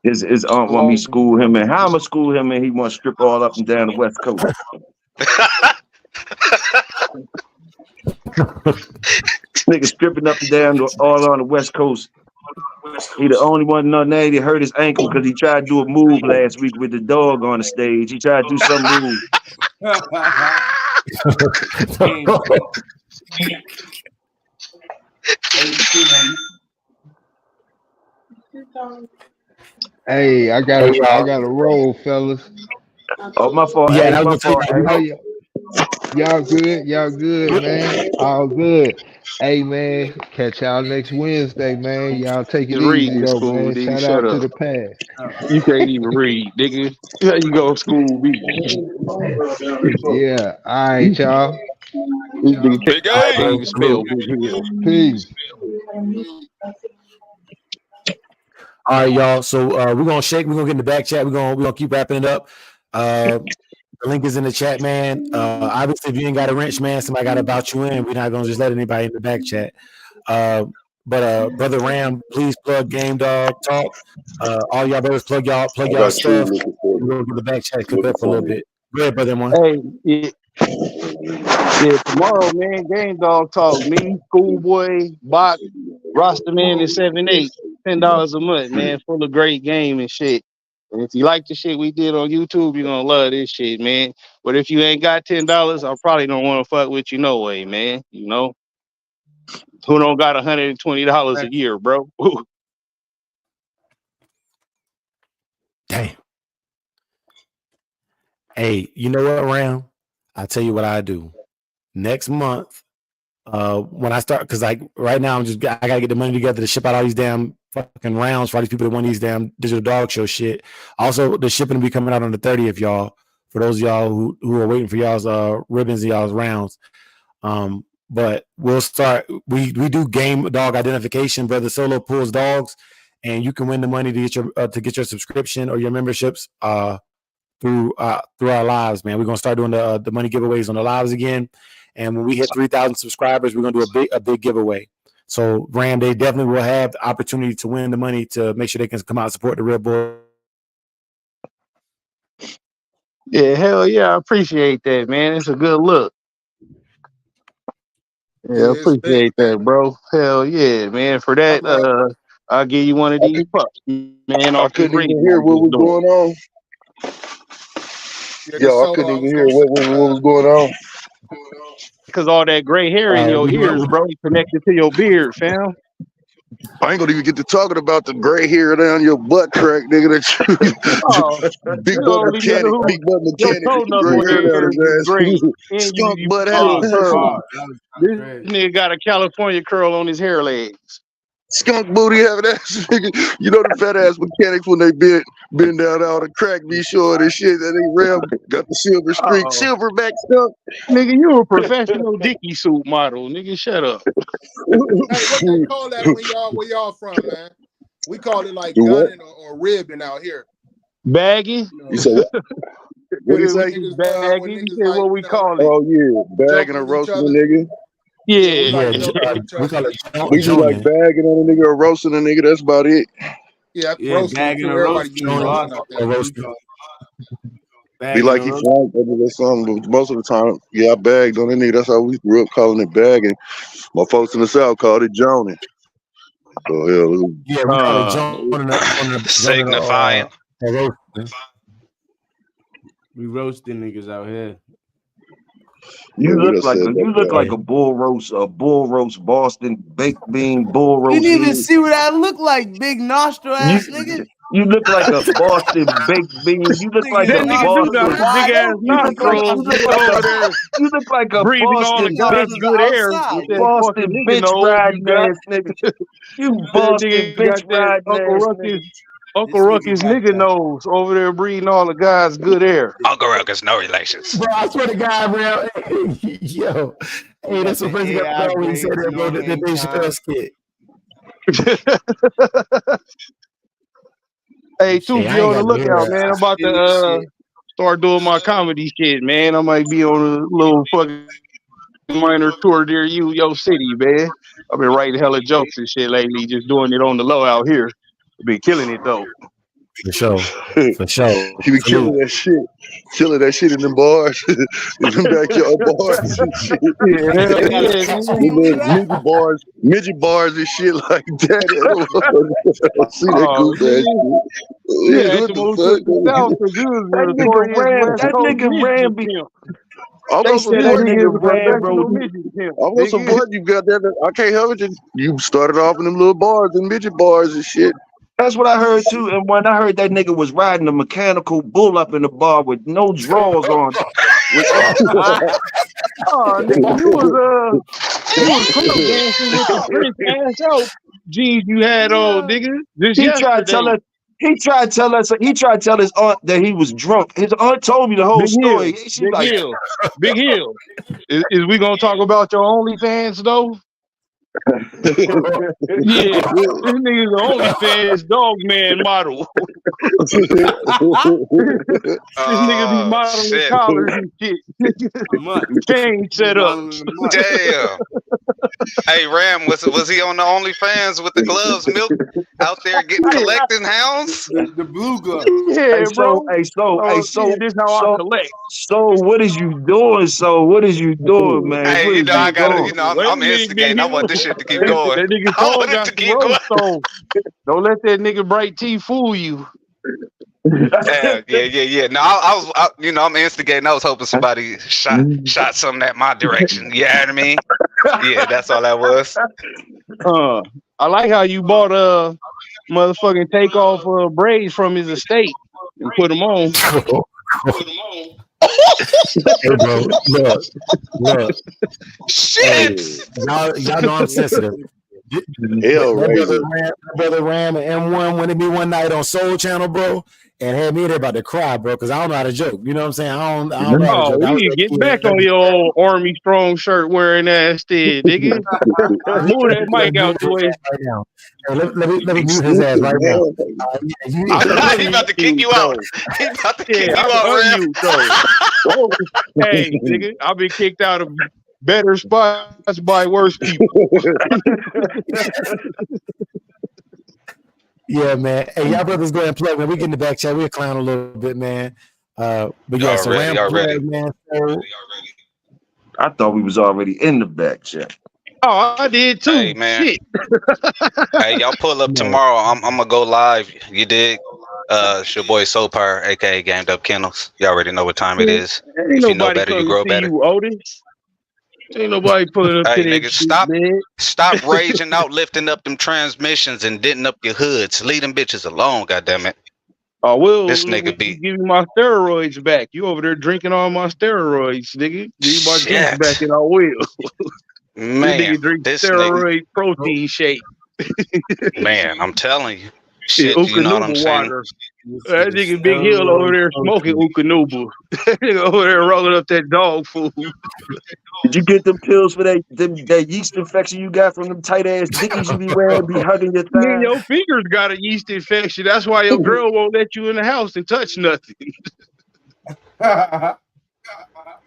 His aunt want me to school him, and how I'ma school him, and he want to strip all up and down the West Coast. Nigga stripping up and down all on the West Coast. He the only one no name that hurt his ankle because he tried to do a move last week with the dog on the stage. He tried to do some move. Hey, I Hey got y'all. a roll, fellas. Oh, my fault. Yeah, Hey, and I my was gonna fault. tell you, How Hey. you Y'all good? Y'all good, man? All good. Hey, man, catch y'all next Wednesday, man. Y'all take it Just reading easy, in though, school, man. nigga. Shout Shut out to up. the past. You can't even read, nigga. How you go to school, be? Yeah. All right, y'all. This nigga Big can't All right, A. bro. even Salute. spell Big Hill. Peace. All right, y'all. So we're gonna shake. We're gonna get in the back chat. We're gonna keep wrapping it up. The link is in the chat, man. Obviously, if you ain't got a wrench, man, somebody got to bout you in. We're not gonna just let anybody in the back chat. But brother Ram, please plug Game Dog Talk. All y'all brothers plug I y'all got you stuff. looking for We're me. gonna get the back chat cook Looking up for a for little me. bit. Go ahead, brother one. Hey, yeah, tomorrow, man, Game Dog Talk. Me, Schoolboy, Bach, Rosterman, and 7-8. $10 a month, man. Full of great game and shit. And if you like the shit we did on YouTube, you're gonna love this shit, man. But if you ain't got $10, I probably don't want to fuck with you no way, man. You know? Who don't got $120 a year, bro? Damn. Hey, you know what, Ram? I'll tell you what I do. Next month, when I start, because like right now I gotta get the money together to ship out all these damn fucking rounds for all these people that want these damn digital dog show shit. Also, the shipping will be coming out on the 30th, y'all. For those of y'all who are waiting for y'all's ribbons and y'all's rounds. But we'll start. We do game dog identification. Brother Solo pulls dogs, and you can win the money to get your subscription or your memberships through our lives, man. We're gonna start doing the money giveaways on the lives again. And when we hit 3,000 subscribers, we're gonna do a big giveaway. So Ram, they definitely will have the opportunity to win the money to make sure they can come out and support the real boy. Yeah, hell yeah, I appreciate that, man. It's a good look. Yeah, I it's lit, appreciate man. that, bro. Hell yeah, man. For I that, love. I'll give you one of I, these could, pups, man, I off this couldn't reading even hear I'm what just was doing. going on. Yeah, Yo, I Solo. couldn't I even was hear gonna say. what was going on. Because all that gray hair in your We do ears, it. bro, connected to your beard, fam. I ain't gonna even get to talking about the gray hair down your butt crack, nigga. Oh, That big you the butt only nigga mechanic, who big butt your mechanic with toe the knuckle gray hair down hairs is his great, ass. and Skunk you butt still having curl. That was This crazy. nigga got a California curl on his hair legs. skunk booty having ass nigga. You know the fat ass mechanics when they bend down all the crack be short and shit. That they ram got the silver streak, Oh, silverback skunk. nigga, you a professional dicky suit model, nigga. Shut up. Hey, what they call that where y'all from, man? We call it like Do what? gunning or ribbing out here. Baggy. You You know, said what? What do you We say? use niggas when baggy. He niggas said like what we call it. Oh yeah, bagging joking and at each roasting a other. nigga. Yeah, we Yeah. like Yeah, joking at each we other. call it We do like joning. bagging on a nigga or roasting a nigga. That's about it. Yeah, Yeah, roasting bagging too. and Everybody roasting use is Joning all. roasting out or there. roasting. Be Bagging like and he roasting. flying over or something, but most of the time, yeah, I bagged on a nigga. That's how we grew up calling it bagging. My folks in the south called it joning. So hell, Yeah, we call it joning Signifying. or roasting. We roasting niggas out here. yeah, You we look done like said that. Yeah. a bull roast Boston baked bean bull You roast didn't even head. see what I look like, big nostril You ass nigga. you look like a Boston baked bean. You look like Nigga, That a nigga do got nostrils some Boston. big wide ass You open. look like nostrils, nigga over there a breathing all the Boston God's Nostrils good are air with outside, that nigga. fucking Boston nigga bitch nose you riding got. ass nigga. You That Boston nigga bitch got that riding ass nigga. Uncle This nigga Ruckus got nigga that. nose over there breathing all the God's good air. Uncle Ruckus, no relations. Bro, I swear to God, bro. Yo, He hey, got that's what the person got AI to when he said grazing that, on it that in Dave Chappelle time. skit. Hey, too, Hey, be I ain't on the got to hear lookout, that. man. I'm I about spit this to shit. start doing my comedy shit, man. I might be on a little fucking minor tour near your city, man. I've been writing hella jokes and shit lately, just doing it on the low out here. Been killing it though. For sure. For sure. He be Salute. killing that shit in them bars, in them backyard bars and shit. Yeah, hell They got a yeah, catch nigga. Them me little for that. midget bars and shit like that. I see that Oh, goof ass nigga. shit. You Yeah, had what to the move to the South fuck? because you was a notorious West That Coast nigga midget Ram be pimp. I'm they gonna said This that support you. nigga nigga is a Ram bro. professional midget pimp, I'm gonna nigga. support you. Got that? I can't help it. You started off in them little bars and midget bars and shit. That's what I heard too. And when I heard that nigga was riding a mechanical bull up in the bar with no drawers on, with Oh, nigga, you was club dancing with the Prince ass out jeans you had on, nigga, just He tried to tell yesterday. us. He tried to tell us. He tried to tell his aunt that he was drunk. His aunt told me the whole Big story. Hill, She Big like, Hill, Big Hill. Is we gonna talk about your OnlyFans though? Yeah, this nigga's the OnlyFans dog man model. This nigga be Oh modeling shit! collars and shit. A month. Chain He set up. modeling a month. Damn. Hey Ram, was he on the OnlyFans with the gloves, milk out there getting Yeah, collecting hounds? The blue glove. yeah, bro. Yeah, so, this how I collect. what is you doing? So, what is you doing, man? Hey, What you is know I you gotta, doing? you know, Wait a I'm minute, Big instigating. I want Hill. this shit to keep going. That nigga I Soul want it got to some keep going. roast on. Don't let that nigga bright teeth fool you. Yeah. No, you know, I'm instigating. I was hoping somebody shot something at my direction. You know what I mean? Yeah, that's all that was. I like how you bought motherfucking takeoff braids from his estate and put them on. Hey, bro, look. Hey, Shit. y'all know I'm sensitive. Hell raiser. Brother Ram and M1 wanted me one night on Soul Channel, bro, and had me there about to cry, bro, because I don't know how to joke. You know what I'm saying? I don't know how to Oh, joke. I you was need to like, get back on your old Army Strong shirt wearing ass there, nigga. Move that mic out the way. right now. Hey, let me mute his ass right now. I He about to kick you out. He about to kick Yeah, you I out, Ram. unmute though. Hey, nigga, I've been kicked out of better spots by worse people. Yeah, man. Hey, y'all brothers go ahead and plug, man. We get in the back chat. We'll clown a little bit, man. But yeah, so Ram Already. man. So, I thought we was already in the back chat. Oh, I did too. Hey, man. Shit. Hey, y'all pull up tomorrow. I'm gonna go live. You dig? It's your boy Sopar, aka Gamed Up Kennels. You already know what time it is. Ain't If you know nobody better, you coming grow to see better. you, Otis. Ain't nobody pulling up Hey, to that nigga, shit, stop raging out, lifting up them transmissions and denting up your hoods. Leave them bitches alone, goddammit. I will. This nigga be give me my steroids back. You over there drinking all my steroids, nigga. Give me my juice shit. back and I will. This Man, nigga drink this nigga, steroid protein shake. man, I'm telling you. Shit, Shit, you know what I'm Ukanuba saying? water. That nigga Big Hill over there smoking Ukanuba. That nigga over there rolling up that dog food. Did you get them pills for that yeast infection you got from them tight ass dickies you be wearing? Be hugging your Man, thigh. your fingers got a yeast infection. That's why your girl won't let you in the house and touch nothing.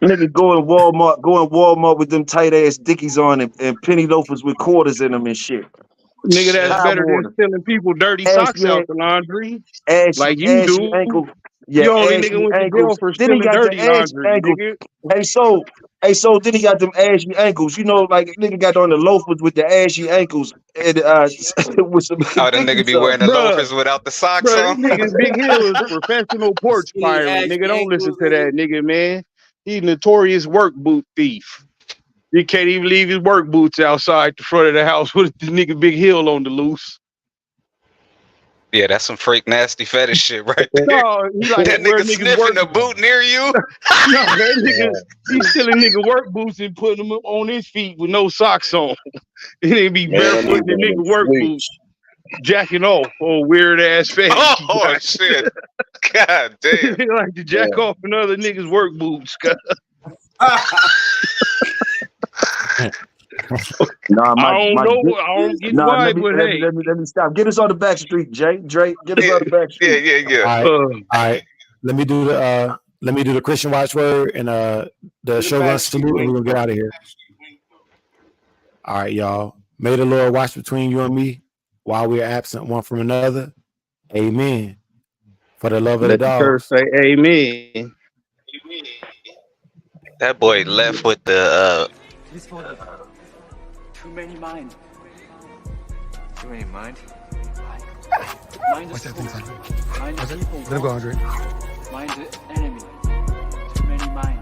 Nigga go in Walmart with them tight ass dickies on and penny loafers with quarters in them and shit. Nigga, that's High better than water. stealing people dirty socks out the laundry. Like you do. ankle. Yeah, You only ashy nigga went to ankles. jail for Then he stealing got the dirty ashy laundry, ankles. nigga. So then he got them ashy ankles. You know, like nigga got on the loafers with the ashy ankles and with some Oh, the nigga dickies be on. wearing the Bruh, loafers without the socks this on. nigga Big Hill is professional porch Skinny pirate. ass Nigga, don't listen ankles, to that nigga, man. He notorious work boot thief. He can't even leave his work boots outside the front of the house with the nigga Big Hill on the loose. Yeah, that's some freak nasty fetish shit right there. No, he like That to wear nigga niggas sniffing work. the boot near you. No, that nigga, he's stealing nigga work boots and putting them on his feet with no socks on. He didn't be barefoot in the nigga work boots, jacking off on weird ass face. Oh shit! God damn! He like to jack off in other niggas work boots. Nah, I don't get why, but hey. let me stop. Get us on the back street, Jay. Drake, get us on the back street. Yeah. All right. Let me do the Christian watchword and the Shogun salute, and we're gonna get out of here. All right, y'all. May the Lord watch between you and me while we are absent one from another. Amen. For the love of the Let the church dogs. say amen. That boy left with the Please forgive. Too many mind. Too many mind? Mind the school. Mind the people. Let him go, Andre. Mind the enemy. Too many mind.